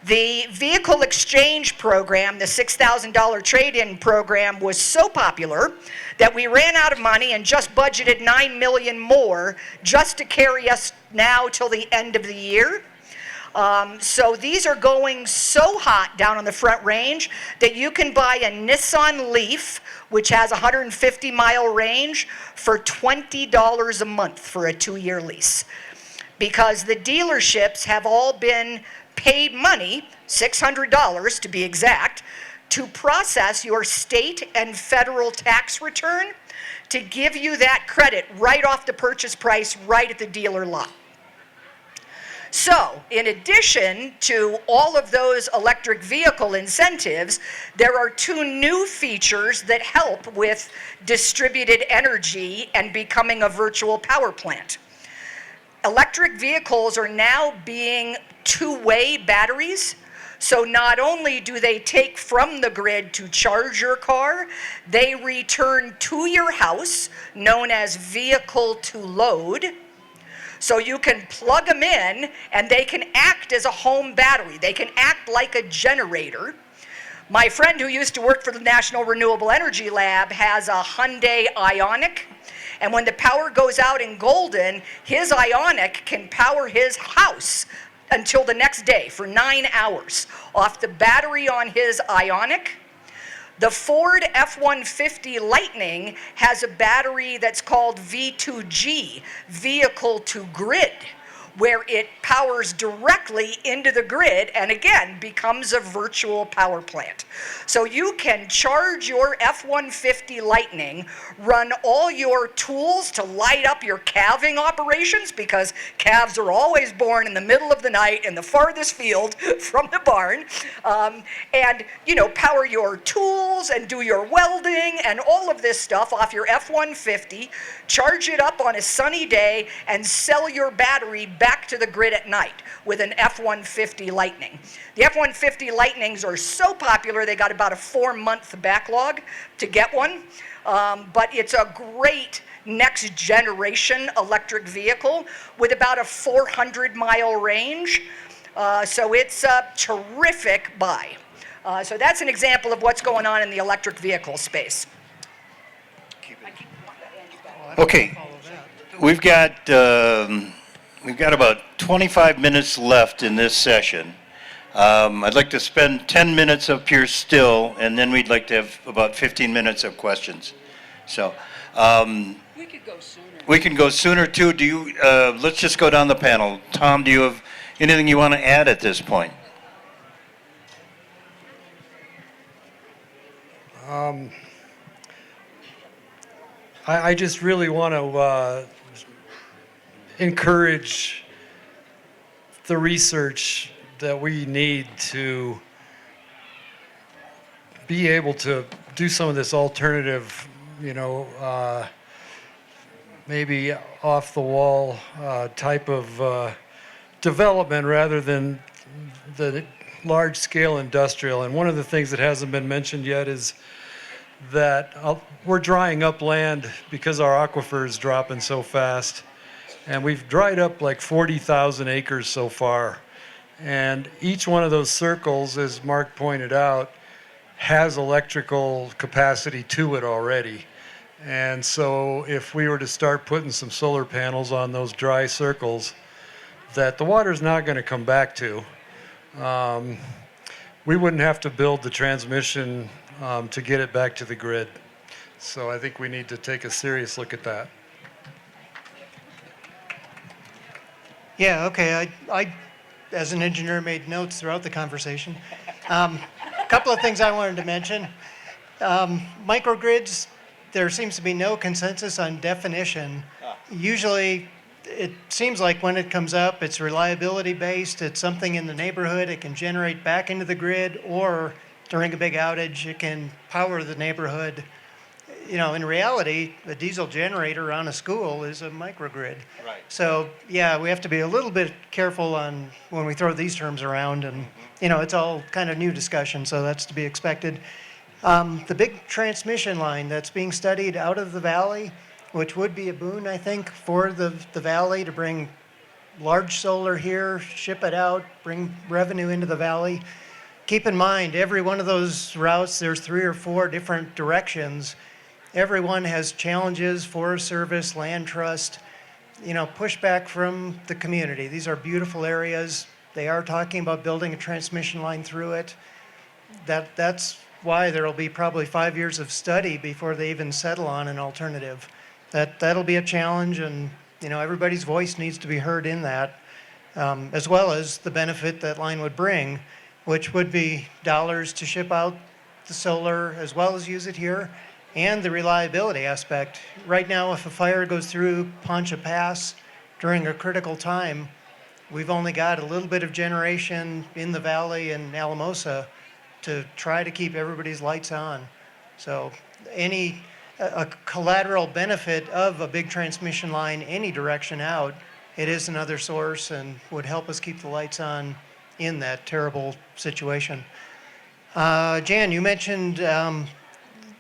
Speaker 4: The vehicle exchange program, the $6,000 trade-in program, was so popular that we ran out of money and just budgeted $9 million more just to carry us now till the end of the year. So these are going so hot down on the Front Range that you can buy a Nissan Leaf, which has 150-mile range, for $20 a month for a 2-year lease. Because the dealerships have all been paid money, $600 to be exact, to process your state and federal tax return to give you that credit right off the purchase price, right at the dealer lot. So, in addition to all of those electric vehicle incentives, there are 2 new features that help with distributed energy and becoming a virtual power plant. Electric vehicles are now being 2-way batteries. So not only do they take from the grid to charge your car, they return to your house, known as vehicle to load. So you can plug them in and they can act as a home battery. They can act like a generator. My friend who used to work for the National Renewable Energy Lab has a Hyundai Ioniq. And when the power goes out in Golden, his Ioniq can power his house until the next day for 9 hours off the battery on his Ioniq. The Ford F-150 Lightning has a battery that's called V2G, vehicle to grid, where it powers directly into the grid and again becomes a virtual power plant. So you can charge your F-150 Lightning, run all your tools to light up your calving operations, because calves are always born in the middle of the night in the farthest field from the barn, and power your tools and do your welding and all of this stuff off your F-150, charge it up on a sunny day, and sell your battery back to the grid at night with an F-150 Lightning. The F-150 Lightnings are so popular, they got about a 4-month backlog to get one, but it's a great next generation electric vehicle with about a 400-mile range, so it's a terrific buy. So that's an example of what's going on in the electric vehicle space.
Speaker 2: Okay, we've got about 25 minutes left in this session. I'd like to spend 10 minutes up here still, and then we'd like to have about 15 minutes of questions. So
Speaker 6: We could go sooner.
Speaker 2: we can go sooner too. Do you? Let's just go down the panel. Tom, do you have anything you want to add at this point?
Speaker 5: I just really want to encourage the research that we need to be able to do some of this alternative, maybe off the wall type of development rather than the large scale industrial. And one of the things that hasn't been mentioned yet is that we're drying up land because our aquifer is dropping so fast. And we've dried up like 40,000 acres so far. And each one of those circles, as Mark pointed out, has electrical capacity to it already. And so if we were to start putting some solar panels on those dry circles that the water's not going to come back to, we wouldn't have to build the transmission to get it back to the grid. So I think we need to take a serious look at that.
Speaker 3: Yeah, okay. I, as an engineer, made notes throughout the conversation. A couple of things I wanted to mention. Microgrids, there seems to be no consensus on definition. Usually, it seems like when it comes up, it's reliability based. It's something in the neighborhood. It can generate back into the grid, or during a big outage, it can power the neighborhood. in reality, a diesel generator on a school is a microgrid.
Speaker 2: Right.
Speaker 3: So, yeah, we have to be a little bit careful on when we throw these terms around, and, it's all kind of new discussion, so that's to be expected. The big transmission line that's being studied out of the valley, which would be a boon, I think, for the valley to bring large solar here, ship it out, bring revenue into the valley. Keep in mind, every one of those routes, there's 3 or 4 different directions. Every one has challenges, Forest Service, land trust, pushback from the community. These are beautiful areas. They are talking about building a transmission line through it. That's why there'll be probably 5 years of study before they even settle on an alternative. That'll be a challenge, and everybody's voice needs to be heard in that, as well as the benefit that line would bring, which would be dollars to ship out the solar as well as use it here, and the reliability aspect. Right now, if a fire goes through Poncha Pass during a critical time, we've only got a little bit of generation in the valley and Alamosa to try to keep everybody's lights on. So a collateral benefit of a big transmission line any direction out, it is another source and would help us keep the lights on in that terrible situation. Jan, you mentioned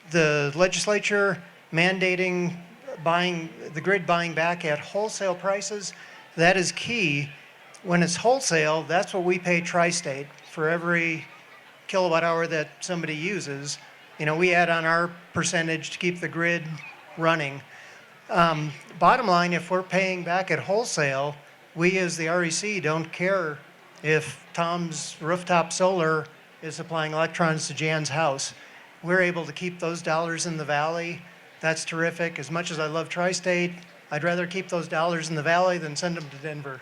Speaker 3: the legislature mandating the grid buying back at wholesale prices. That is key. When it's wholesale, that's what we pay Tri-State for every kilowatt hour that somebody uses. We add on our percentage to keep the grid running. Bottom line, if we're paying back at wholesale, we as the REC don't care if Tom's rooftop solar is supplying electrons to Jan's house. We're able to keep those dollars in the valley. That's terrific. As much as I love Tri-State, I'd rather keep those dollars in the valley than send them to Denver.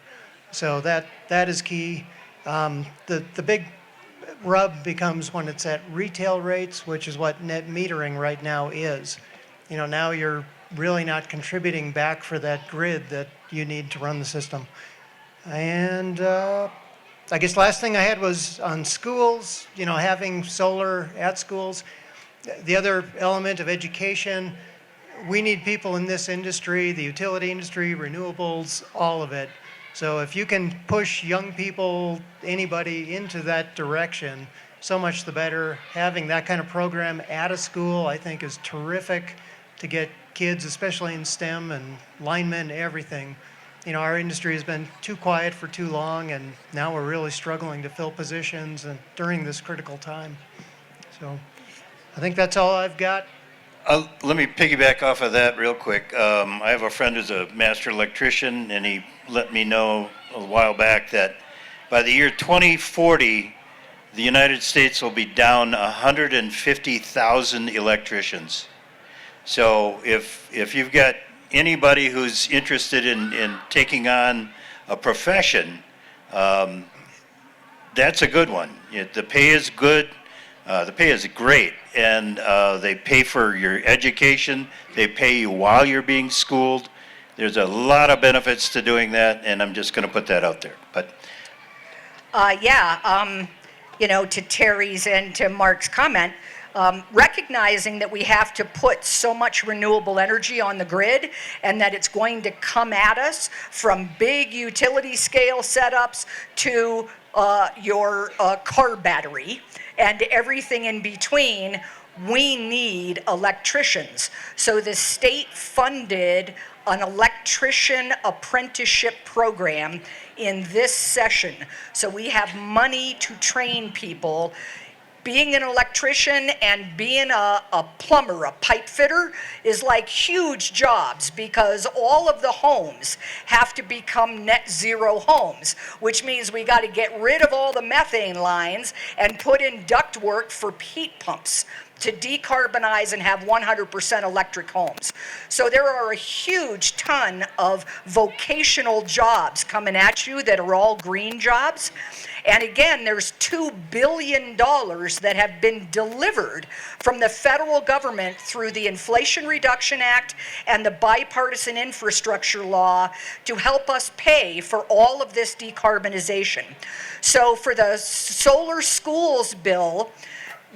Speaker 3: So that is key. The big rub becomes when it's at retail rates, which is what net metering right now is. Now you're really not contributing back for that grid that you need to run the system. And I guess last thing I had was on schools, having solar at schools. The other element of education, we need people in this industry, the utility industry, renewables, all of it. So if you can push young people, anybody into that direction, so much the better. Having that kind of program at a school, I think, is terrific to get kids, especially in STEM and linemen, everything. Our industry has been too quiet for too long, and now we're really struggling to fill positions and during this critical time. So I think that's all I've got.
Speaker 2: Let me piggyback off of that real quick. I have a friend who's a master electrician, and he let me know a while back that by the year 2040, the United States will be down 150,000 electricians. So if you've got anybody who's interested in taking on a profession, that's a good one. The pay is good. The pay is great, and they pay for your education. They pay you while you're being schooled. There's a lot of benefits to doing that, and I'm just going to put that out there. But
Speaker 4: to Terry's and to Mark's comment, recognizing that we have to put so much renewable energy on the grid and that it's going to come at us from big utility scale setups to your car battery and everything in between, we need electricians. So the state funded an electrician apprenticeship program in this session. So we have money to train people. Being an electrician and being a plumber, a pipe fitter, is like huge jobs because all of the homes have to become net zero homes, which means we got to get rid of all the methane lines and put in ductwork for heat pumps to decarbonize and have 100% electric homes. So there are a huge ton of vocational jobs coming at you that are all green jobs. And again, there's $2 billion that have been delivered from the federal government through the Inflation Reduction Act and the bipartisan infrastructure law to help us pay for all of this decarbonization. So for the solar schools bill,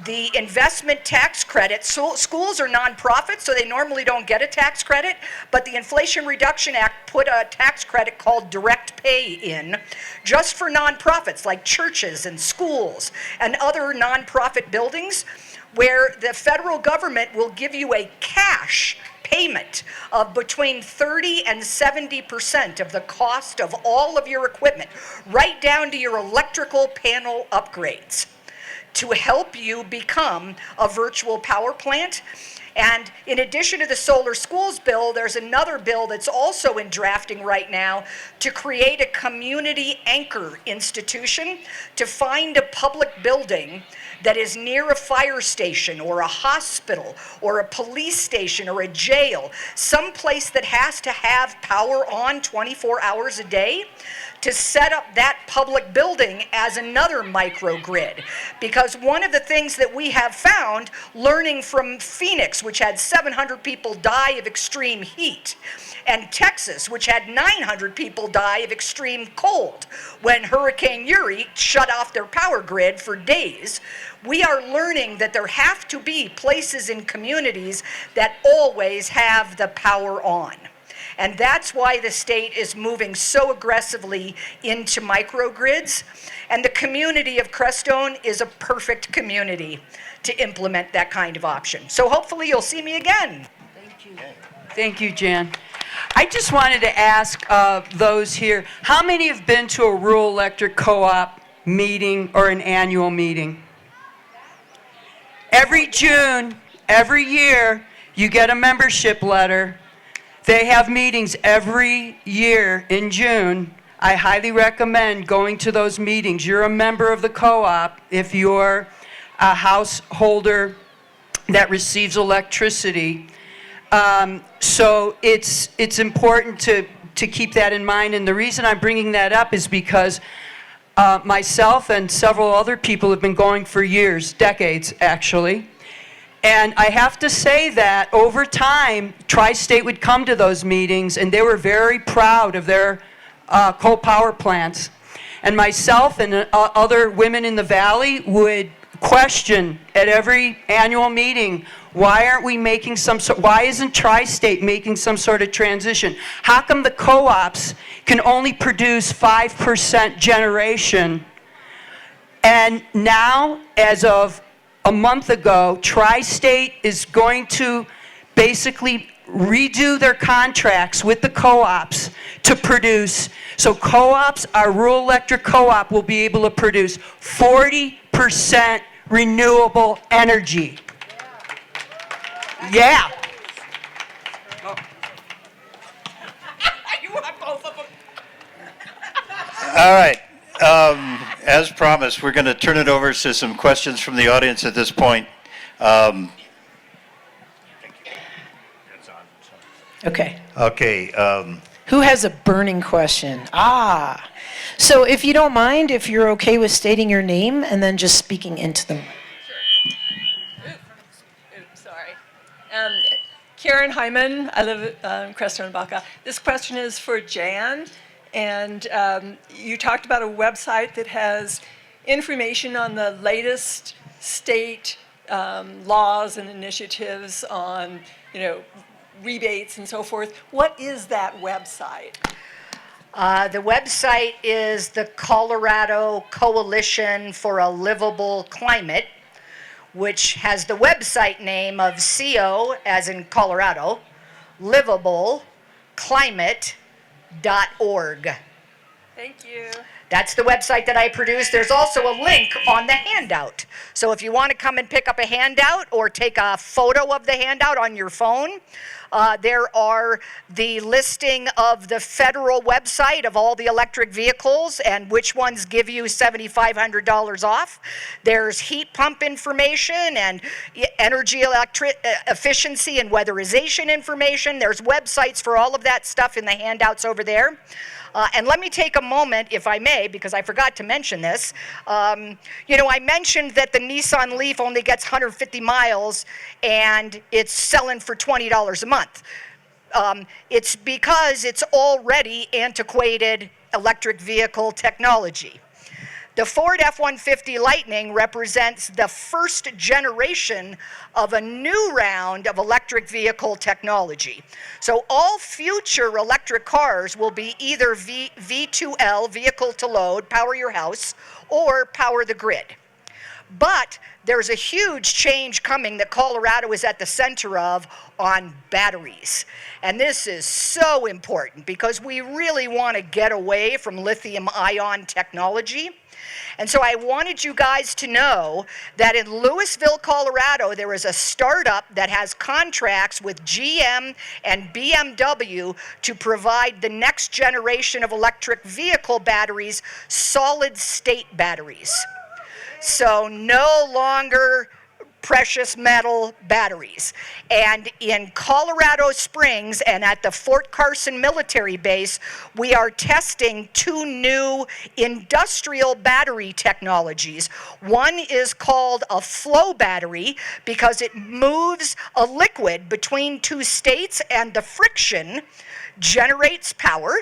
Speaker 4: the investment tax credit. So schools are nonprofits, so they normally don't get a tax credit, but the Inflation Reduction Act put a tax credit called direct pay in just for nonprofits like churches and schools and other nonprofit buildings, where the federal government will give you a cash payment of between 30 and 70% of the cost of all of your equipment, right down to your electrical panel upgrades, to help you become a virtual power plant. And in addition to the solar schools bill, there's another bill that's also in drafting right now to create a community anchor institution to find a public building that is near a fire station or a hospital or a police station or a jail, someplace that has to have power on 24 hours a day, to set up that public building as another microgrid. Because one of the things that we have found, learning from Phoenix, which had 700 people die of extreme heat, and Texas, which had 900 people die of extreme cold when Hurricane Uri shut off their power grid for days, we are learning that there have to be places in communities that always have the power on. And that's why the state is moving so aggressively into microgrids. And the community of Crestone is a perfect community to implement that kind of option. So hopefully you'll see me again.
Speaker 6: Thank you. Thank you, Jan. I just wanted to ask those here, how many have been to a rural electric co-op meeting or an annual meeting? Every June, every year, you get a membership letter. They have meetings every year in June. I highly recommend going to those meetings. You're a member of the co-op if you're a householder that receives electricity. So it's important to keep that in mind. And the reason I'm bringing that up is because myself and several other people have been going for years, decades actually. And I have to say that over time, Tri-State would come to those meetings and they were very proud of their coal power plants. And myself and other women in the valley would question at every annual meeting, why aren't we making why isn't Tri-State making some sort of transition? How come the co-ops can only produce 5% generation? And now, as of a month ago, Tri-State is going to basically redo their contracts with the co-ops to produce. So co-ops, our rural electric co-op will be able to produce 40% renewable energy. Yeah. You want both of them?
Speaker 2: All right. As promised, we're going to turn it over to some questions from the audience at this point.
Speaker 1: Okay.
Speaker 2: Okay.
Speaker 1: Who has a burning question? So if you don't mind, if you're okay with stating your name and then just speaking into them.
Speaker 9: Oops, sorry. Karen Hyman, I live in Crestone, Baca. This question is for Jan. And you talked about a website that has information on the latest state laws and initiatives on, rebates and so forth. What is that website?
Speaker 4: The website is the Colorado Coalition for a Livable Climate, which has the website name of CO, as in Colorado, livableclimate.org.
Speaker 9: Thank you.
Speaker 4: That's the website that I produced. There's also a link on the handout. So if you want to come and pick up a handout or take a photo of the handout on your phone, there are the listing of the federal website of all the electric vehicles and which ones give you $7,500 off. There's heat pump information and energy efficiency and weatherization information. There's websites for all of that stuff in the handouts over there. And let me take a moment, if I may, because I forgot to mention this. I mentioned that the Nissan Leaf only gets 150 miles and it's selling for $20 a month. It's because it's already antiquated electric vehicle technology. The Ford F-150 Lightning represents the first generation of a new round of electric vehicle technology. So all future electric cars will be either V2L, vehicle to load, power your house, or power the grid. But there's a huge change coming that Colorado is at the center of on batteries. And this is so important because we really want to get away from lithium-ion technology. And so I wanted you guys to know that in Louisville, Colorado, there is a startup that has contracts with GM and BMW to provide the next generation of electric vehicle batteries, solid-state batteries. So no longer precious metal batteries. And in Colorado Springs and at the Fort Carson military base, we are testing 2 new industrial battery technologies. One is called a flow battery because it moves a liquid between 2 states and the friction generates power.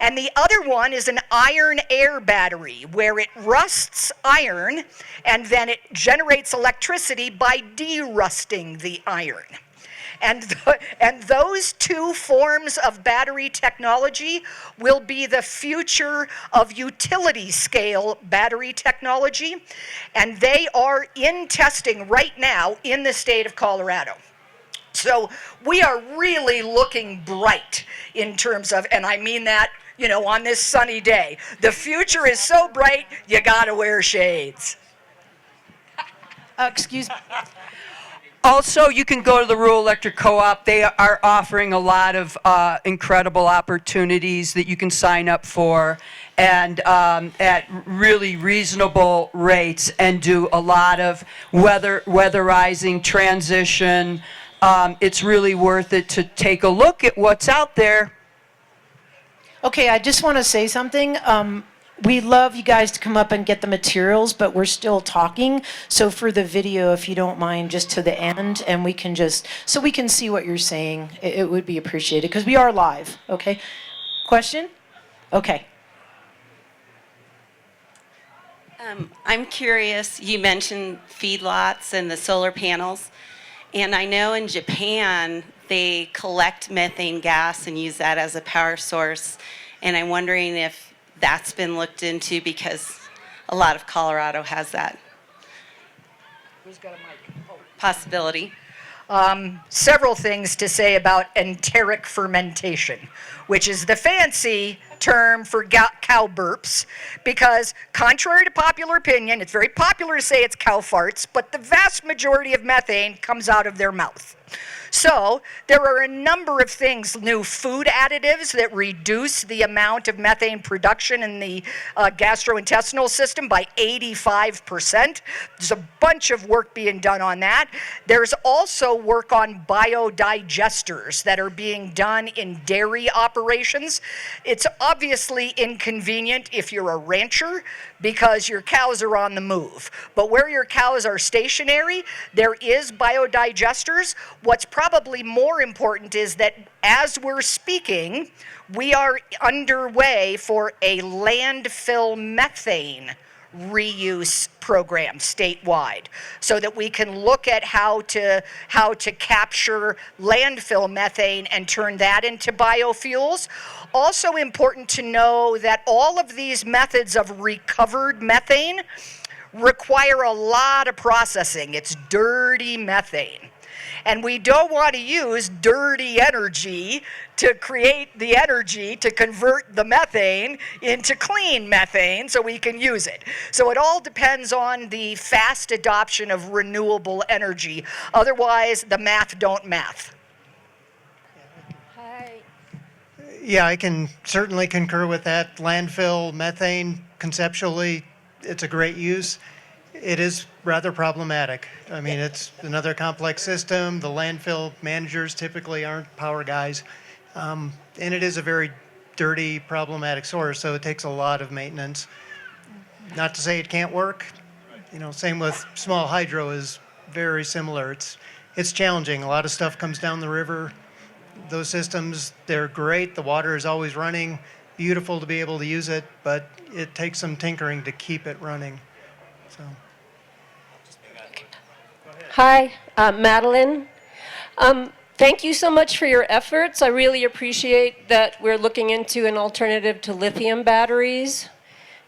Speaker 4: And the other one is an iron-air battery, where it rusts iron, and then it generates electricity by derusting the iron. And those 2 forms of battery technology will be the future of utility-scale battery technology, and they are in testing right now in the state of Colorado. So we are really looking bright in terms of, and I mean that, you know, on this sunny day. The future is so bright, you gotta wear shades.
Speaker 1: Excuse me.
Speaker 6: Also, you can go to the Rural Electric Co-op. They are offering a lot of incredible opportunities that you can sign up for, and at really reasonable rates, and do a lot of weatherizing, transition. It's really worth it to take a look at what's out there.
Speaker 1: Okay, I just want to say something. We'd love you guys to come up and get the materials, but we're still talking. So for the video, if you don't mind, just to the end, and we can just, so we can see what you're saying, it would be appreciated, because we are live, okay? Question? Okay.
Speaker 10: I'm curious, you mentioned feedlots and the solar panels, and I know in Japan they collect methane gas and use that as a power source, and I'm wondering if that's been looked into, because a lot of Colorado has that.
Speaker 4: Who's got a mic? Oh.
Speaker 10: Possibility.
Speaker 4: Several things to say about enteric fermentation, which is the fancy term for cow burps, because contrary to popular opinion, it's very popular to say it's cow farts, but the vast majority of methane comes out of their mouth. So there are a number of things, new food additives that reduce the amount of methane production in the gastrointestinal system by 85%. There's a bunch of work being done on that. There's also work on biodigesters that are being done in dairy operations. It's obviously inconvenient if you're a rancher because your cows are on the move. But where your cows are stationary, there is biodigesters. What's probably more important is that as we're speaking, we are underway for a landfill methane reuse program statewide, so that we can look at how to capture landfill methane and turn that into biofuels. Also important to know that all of these methods of recovered methane require a lot of processing. It's dirty methane. And we don't want to use dirty energy to create the energy to convert the methane into clean methane so we can use it. So it all depends on the fast adoption of renewable energy. Otherwise, the math don't math.
Speaker 3: Hi. Yeah, I can certainly concur with that. Landfill methane, conceptually, it's a great use. It is rather problematic. I mean, it's another complex system. The landfill managers typically aren't power guys. And it is a very dirty, problematic source, so it takes a lot of maintenance. Not to say it can't work. You know, same with small hydro is very similar. It's challenging. A lot of stuff comes down the river. Those systems, they're great. The water is always running. beautiful to be able to use it, but it takes some tinkering to keep it running. So.
Speaker 11: Hi, Madeline. Thank you so much for your efforts. I really appreciate that we're looking into an alternative to lithium batteries.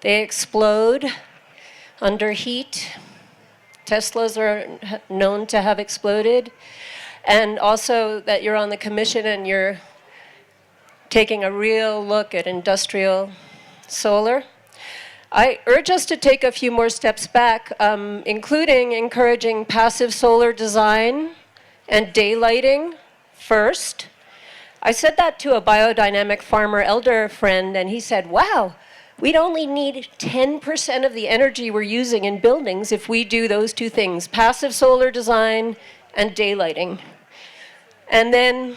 Speaker 11: They explode under heat. Teslas are known to have exploded. And also that you're on the commission and you're taking a real look at industrial solar. I urge us to take a few more steps back, including encouraging passive solar design and daylighting first. I said that to a biodynamic farmer elder friend, and he said, wow, we'd only need 10% of the energy we're using in buildings if we do those two things, passive solar design and daylighting. And then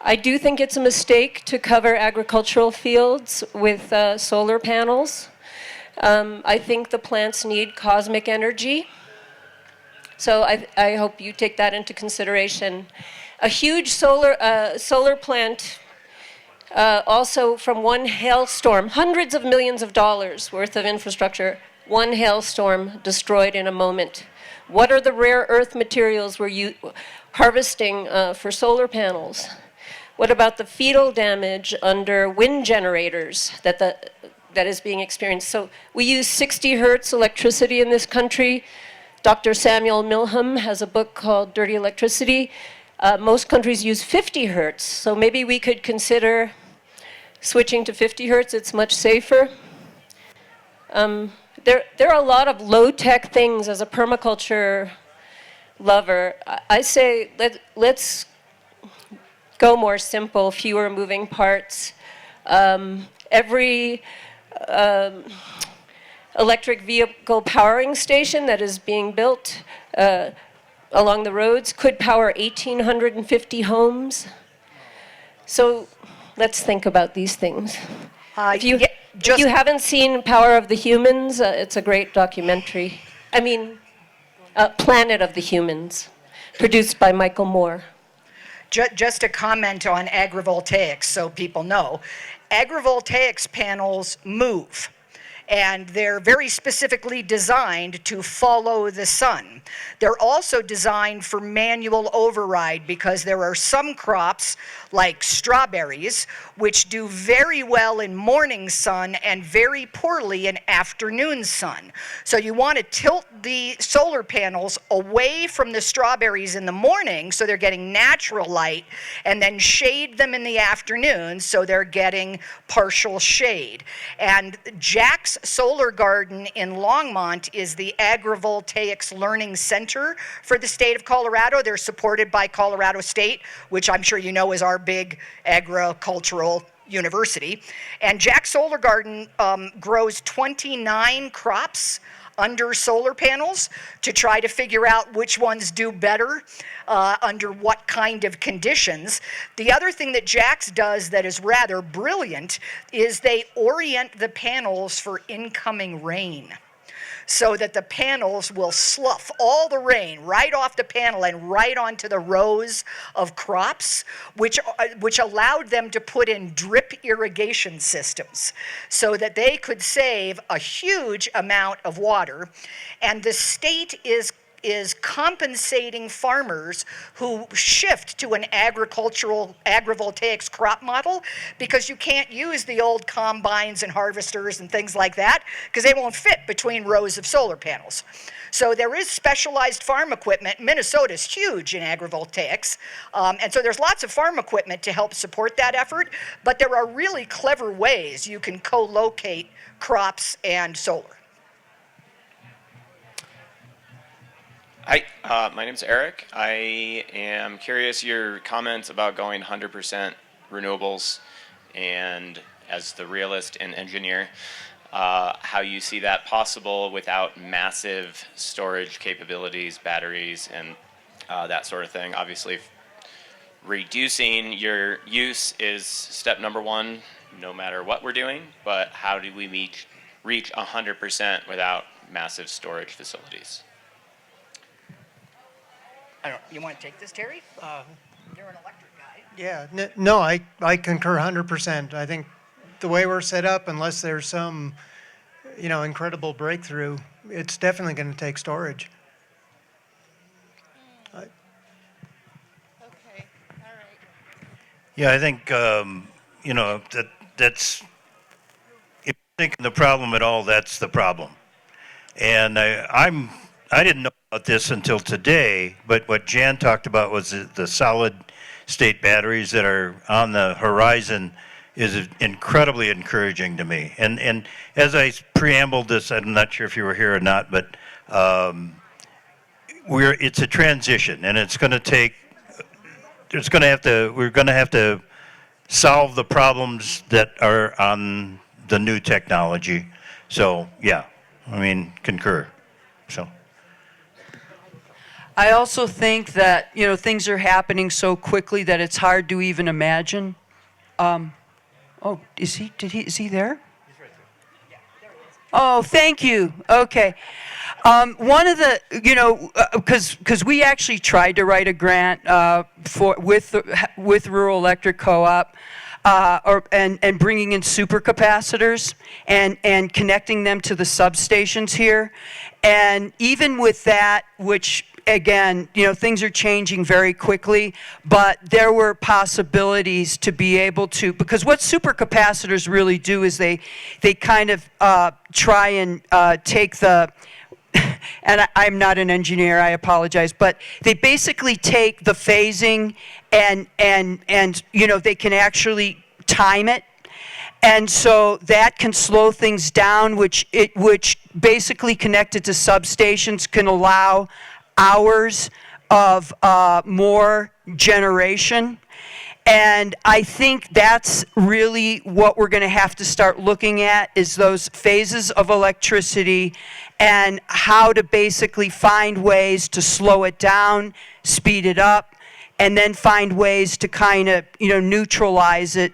Speaker 11: I do think it's a mistake to cover agricultural fields with solar panels. I think the plants need cosmic energy. So I hope you take that into consideration. A huge solar plant, also from one hailstorm, hundreds of millions of dollars worth of infrastructure, one hailstorm destroyed in a moment. What are the rare earth materials we're harvesting for solar panels? What about the fetal damage under wind generators that is being experienced? So we use 60 hertz electricity in this country. Dr. Samuel Milham has a book called Dirty Electricity. Most countries use 50 hertz, so maybe we could consider switching to 50 hertz. It's much safer. There are a lot of low-tech things as a permaculture lover. I say let's go more simple, fewer moving parts. Every electric vehicle powering station that is being built along the roads could power 1,850 homes. So let's think about these things. If you haven't seen Power of the Humans, it's a great documentary. I mean, Planet of the Humans, produced by Michael Moore.
Speaker 4: Just a comment on agrivoltaics so people know. Agrivoltaics panels move, and they're very specifically designed to follow the sun. They're also designed for manual override because there are some crops, like strawberries, which do very well in morning sun and very poorly in afternoon sun. So you want to tilt the solar panels away from the strawberries in the morning so they're getting natural light, and then shade them in the afternoon so they're getting partial shade. And Jack's Solar Garden in Longmont is the Agrivoltaics Learning Center for the state of Colorado. They're supported by Colorado State, which I'm sure you know is our big agricultural university. And Jack's Solar Garden grows 29 crops under solar panels to try to figure out which ones do better under what kind of conditions. The other thing that Jack's does that is rather brilliant is they orient the panels for incoming rain, so that the panels will slough all the rain right off the panel and right onto the rows of crops, which allowed them to put in drip irrigation systems so that they could save a huge amount of water. And the state is compensating farmers who shift to an agrivoltaics crop model, because you can't use the old combines and harvesters and things like that because they won't fit between rows of solar panels. So there is specialized farm equipment. Minnesota's huge in agrivoltaics, and so there's lots of farm equipment to help support that effort, but there are really clever ways you can co-locate crops and solar.
Speaker 12: Hi, my name's Eric. I am curious your comments about going 100% renewables, and as the realist and engineer, how you see that possible without massive storage capabilities, batteries, and that sort of thing. Obviously, reducing your use is step number one, no matter what we're doing, but how do we reach 100% without massive storage facilities?
Speaker 4: You want to take this, Terry? You're an electric guy.
Speaker 3: Yeah, no, I concur 100%. I think the way we're set up, unless there's some, incredible breakthrough, it's definitely going to take storage.
Speaker 13: Okay, all right.
Speaker 2: Yeah, I think, that's, if you're thinking the problem at all, that's the problem. And I didn't know about this until today, but what Jan talked about was the solid state batteries that are on the horizon is incredibly encouraging to me. And as I preambled this, I'm not sure if you were here or not, but it's a transition, and it's going to take. We're going to have to solve the problems that are on the new technology. So yeah, I mean, concur. So.
Speaker 6: I also think that, things are happening so quickly that it's hard to even imagine. Oh, is he there? Oh, thank you. Okay. One of the, because we actually tried to write a grant with Rural Electric Co-op, and bringing in supercapacitors and connecting them to the substations here, and even with that, which again, things are changing very quickly, but there were possibilities to be able to, because what supercapacitors really do is they kind of try and take the, and I'm not an engineer, I apologize, but they basically take the phasing and they can actually time it. And so that can slow things down, which basically connected to substations can allow hours of more generation. And I think that's really what we're going to have to start looking at, is those phases of electricity and how to basically find ways to slow it down, speed it up, and then find ways to kind of, neutralize it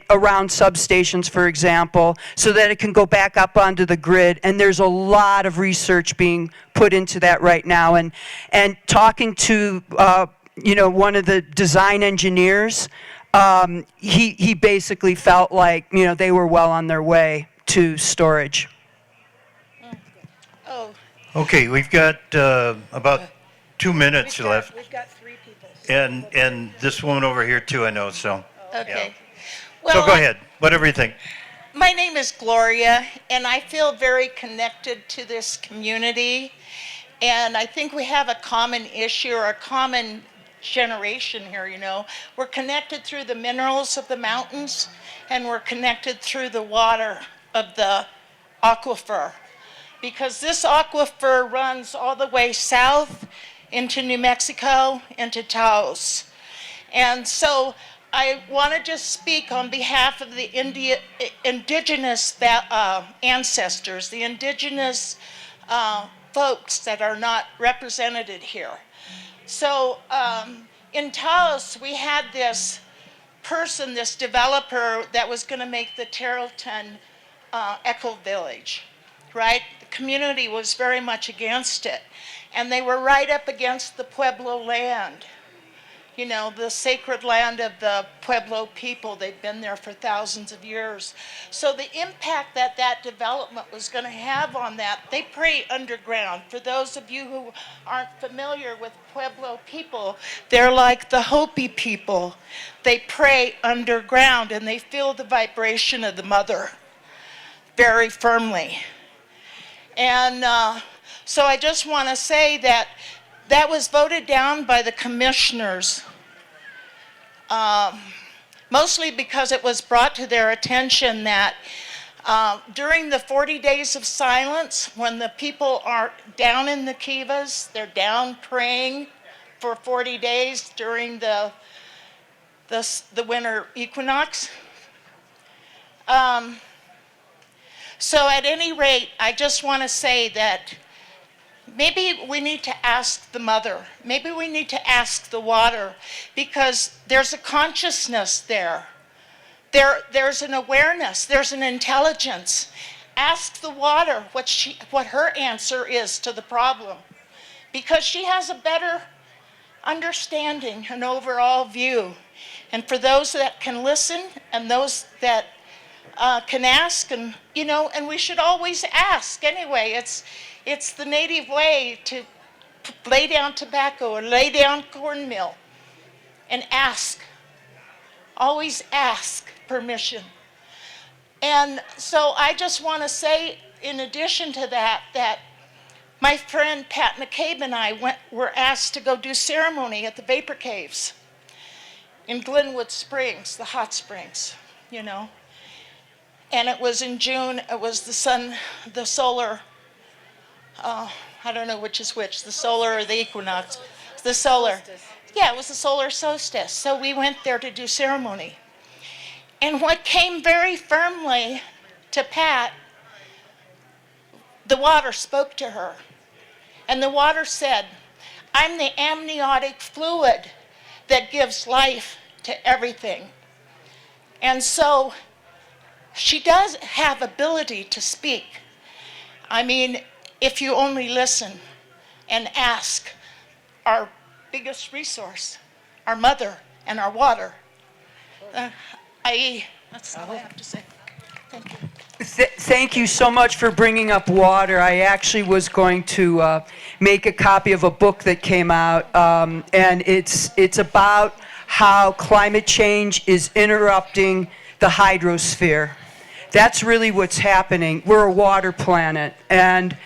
Speaker 6: around substations, for example, so that it can go back up onto the grid. And there's a lot of research being put into that right now. And talking to, one of the design engineers, he basically felt like, they were well on their way to storage.
Speaker 13: Oh,
Speaker 2: Okay, we've got about 2 minutes left.
Speaker 13: we've got 3 people.
Speaker 2: And this woman over here too, I know, so.
Speaker 13: Okay.
Speaker 2: Yeah. So go ahead, whatever you think.
Speaker 13: My name is Gloria, and I feel very connected to this community. And I think we have a common issue or a common generation here, We're connected through the minerals of the mountains, and we're connected through the water of the aquifer. Because this aquifer runs all the way south into New Mexico, into Taos. And so I want to just speak on behalf of the indigenous ancestors, the indigenous folks that are not represented here. So in Taos, we had this person, this developer that was going to make the Tarleton Eco Village, right? The community was very much against it. And they were right up against the Pueblo land, the sacred land of the Pueblo people. They've been there for thousands of years. So the impact that development was going to have on that, they pray underground. For those of you who aren't familiar with Pueblo people, they're like the Hopi people. They pray underground, and they feel the vibration of the mother very firmly. And so I just want to say that was voted down by the commissioners, mostly because it was brought to their attention that during the 40 days of silence, when the people are down in the kivas, they're down praying for 40 days during the winter equinox. So at any rate, I just want to say that maybe we need to ask the mother. Maybe we need to ask the water, because there's a consciousness there. There's an awareness. There's an intelligence. Ask the water what her answer is to the problem, because she has a better understanding, an overall view. And for those that can listen and those that can ask, and and we should always ask anyway. It's the native way to lay down tobacco or lay down cornmeal and ask. Always ask permission. And so I just want to say, in addition to that, that my friend Pat McCabe and I were asked to go do ceremony at the Vapor Caves in Glenwood Springs, the hot springs, And it was in June. It was the solar, I don't know which is which, the solar or the equinox. The solar. Solstice. Yeah, it was the solar solstice. So we went there to do ceremony. And what came very firmly to Pat, the water spoke to her. And the water said, I'm the amniotic fluid that gives life to everything. And so she does have ability to speak. I mean, if you only listen and ask, our biggest resource, our mother and our water. That's all I have to say. Thank you.
Speaker 6: Thank you so much for bringing up water. I actually was going to make a copy of a book that came out, and it's about how climate change is interrupting the hydrosphere. That's really what's happening. We're a water planet, and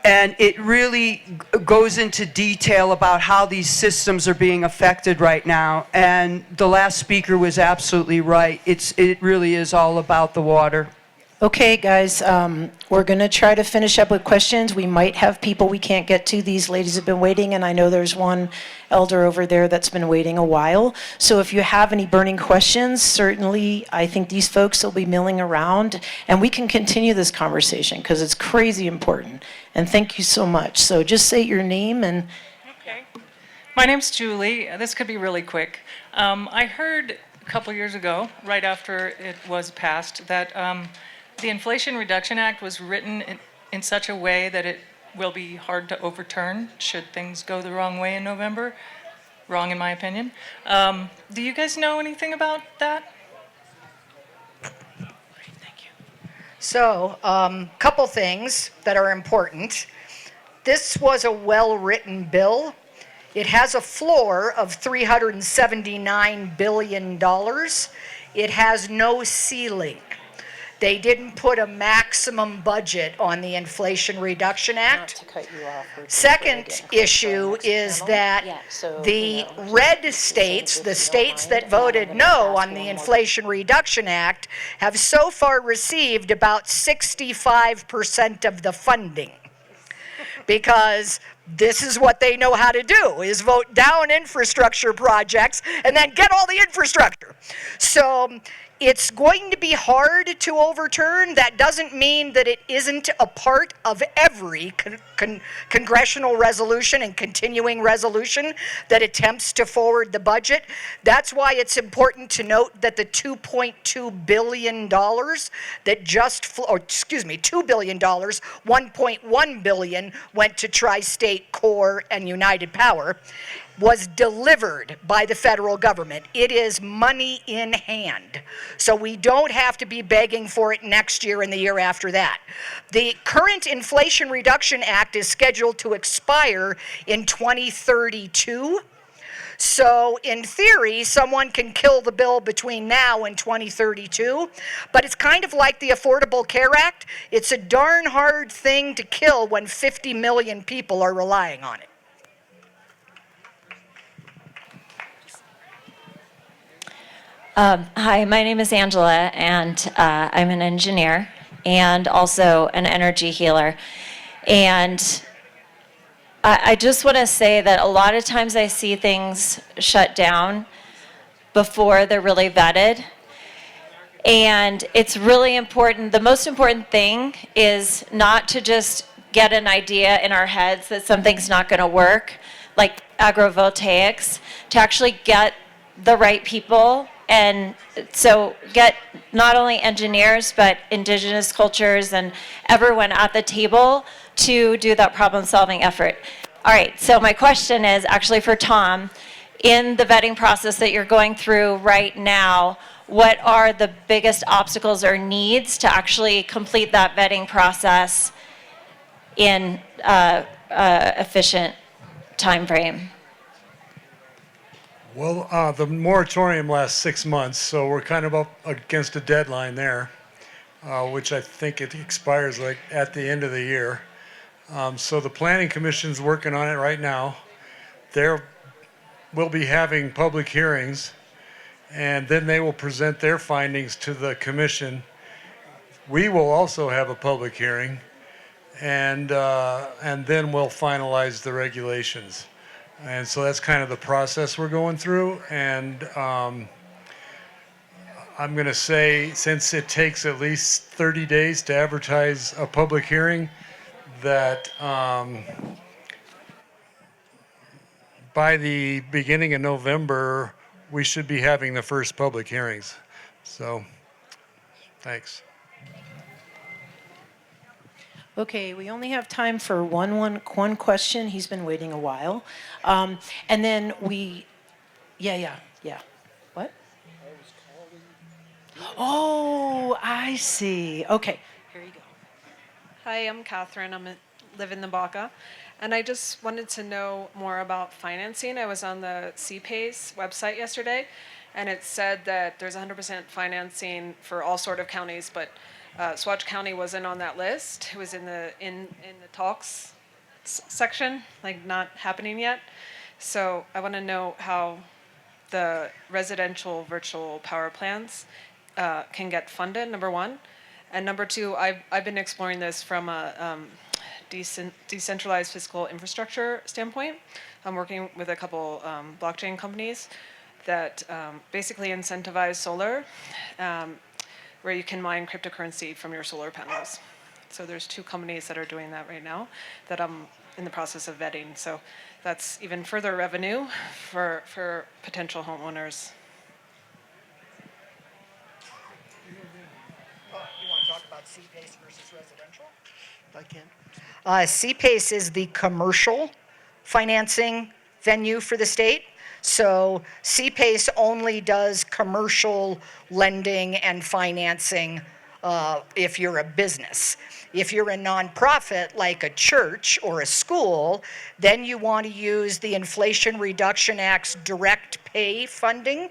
Speaker 6: it really goes into detail about how these systems are being affected right now. And the last speaker was absolutely right. It really is all about the water.
Speaker 1: Okay, guys, we're going to try to finish up with questions. We might have people we can't get to. These ladies have been waiting, and I know there's one elder over there that's been waiting a while. So if you have any burning questions, certainly I think these folks will be milling around, and we can continue this conversation because it's crazy important. And thank you so much. So just say your name and...
Speaker 14: Okay. My name's Julie. This could be really quick. I heard a couple years ago, right after it was passed, that the Inflation Reduction Act was written in such a way that it will be hard to overturn should things go the wrong way in November. Wrong in my opinion. Do you guys know anything about that?
Speaker 4: So, couple things that are important. This was a well-written bill. It has a floor of $379 billion. It has no ceiling. They didn't put a maximum budget on the Inflation Reduction Act. Second issue is that the red states, the states that voted no on the Inflation Reduction Act, have so far received about 65% of the funding. Because this is what they know how to do, is vote down infrastructure projects and then get all the infrastructure. So it's going to be hard to overturn. That doesn't mean that it isn't a part of every congressional resolution and continuing resolution that attempts to forward the budget. That's why it's important to note that the $2.2 billion that $2 billion, $1.1 billion went to Tri-State Core and United Power, was delivered by the federal government. It is money in hand. So we don't have to be begging for it next year and the year after that. The current Inflation Reduction Act is scheduled to expire in 2032. So in theory, someone can kill the bill between now and 2032, but it's kind of like the Affordable Care Act. It's a darn hard thing to kill when 50 million people are relying on it.
Speaker 15: Hi, my name is Angela, and I'm an engineer and also an energy healer. And I just want to say that a lot of times I see things shut down before they're really vetted. And it's really important. The most important thing is not to just get an idea in our heads that something's not going to work, like agrovoltaics, to actually get the right people. And so get not only engineers, but indigenous cultures and everyone at the table to do that problem-solving effort. All right, so my question is actually for Tom, in the vetting process that you're going through right now, what are the biggest obstacles or needs to actually complete that vetting process in efficient time frame?
Speaker 5: Well, the moratorium lasts 6 months, so we're kind of up against a deadline there, which I think it expires like at the end of the year. So the Planning Commission's working on it right now. We'll be having public hearings, and then they will present their findings to the commission. We will also have a public hearing, and then we'll finalize the regulations. And so that's kind of the process we're going through. And I'm going to say, since it takes at least 30 days to advertise a public hearing, that by the beginning of November, we should be having the first public hearings. So, thanks.
Speaker 1: Okay, we only have time for one question. He's been waiting a while. And then yeah. What? Oh, I see. Okay, here you go.
Speaker 16: Hi, I'm Catherine. Live in the Baca. And I just wanted to know more about financing. I was on the CPACE website yesterday, and it said that there's 100% financing for all sort of counties, but Swatch County wasn't on that list. It was in the talks section, like not happening yet. So I want to know how the residential virtual power plants can get funded, number one. And number two, I've been exploring this from a decentralized fiscal infrastructure standpoint. I'm working with a couple blockchain companies that basically incentivize solar, where you can mine cryptocurrency from your solar panels. So there's 2 companies that are doing that right now that I'm in the process of vetting. So that's even further revenue for potential homeowners.
Speaker 4: You want to talk about CPACE versus residential?
Speaker 3: I can.
Speaker 4: CPACE is the commercial financing venue for the state. So CPACE only does commercial lending and financing if you're a business. If you're a nonprofit like a church or a school, then you want to use the Inflation Reduction Act's direct pay funding.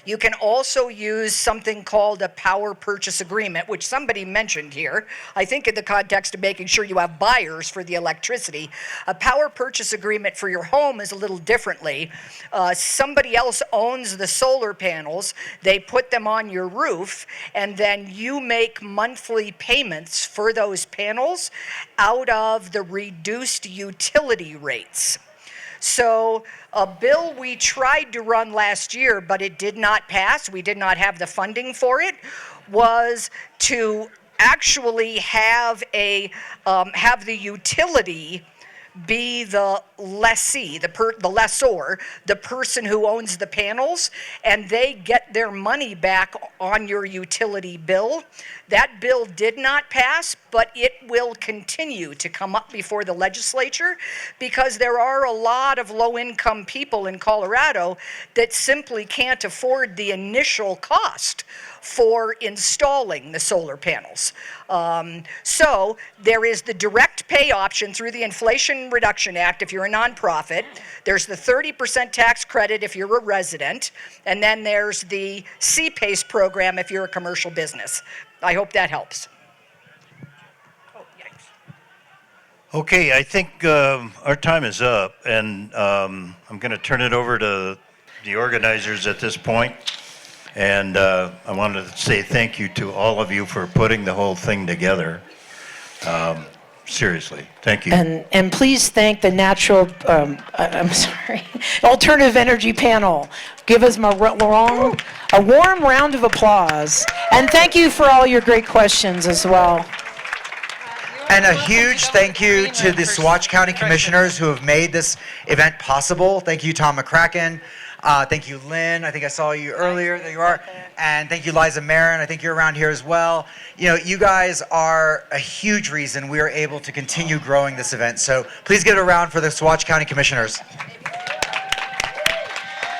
Speaker 4: You can also use something called a power purchase agreement, which somebody mentioned here, I think in the context of making sure you have buyers for the electricity. A power purchase agreement for your home is a little differently. Somebody else owns the solar panels, they put them on your roof, and then you make monthly payments for those panels out of the reduced utility rates. So a bill we tried to run last year, but it did not pass, we did not have the funding for it, was to actually have have the utility be the lessee, the lessor, the person who owns the panels, and they get their money back on your utility bill. That bill did not pass, but it will continue to come up before the legislature because there are a lot of low-income people in Colorado that simply can't afford the initial cost for installing the solar panels. So there is the direct pay option through the Inflation Reduction Act if you're a nonprofit. There's the 30% tax credit if you're a resident. And then there's the CPACE program if you're a commercial business. I hope that helps.
Speaker 2: Okay, I think our time is up, and I'm going to turn it over to the organizers at this point. And I wanted to say thank you to all of you for putting the whole thing together. Seriously, thank you.
Speaker 1: And please thank the Alternative Energy Panel. Give us a warm round of applause. And thank you for all your great questions as well.
Speaker 17: And a huge thank you to the Swatch County Commissioners who have made this event possible. Thank you, Tom McCracken. Thank you, Lynn. I think I saw you earlier. There you are. And thank you, Liza Marin. I think you're around here as well. You know, you guys are a huge reason we are able to continue growing this event. So please give it a round for the Swatch County Commissioners.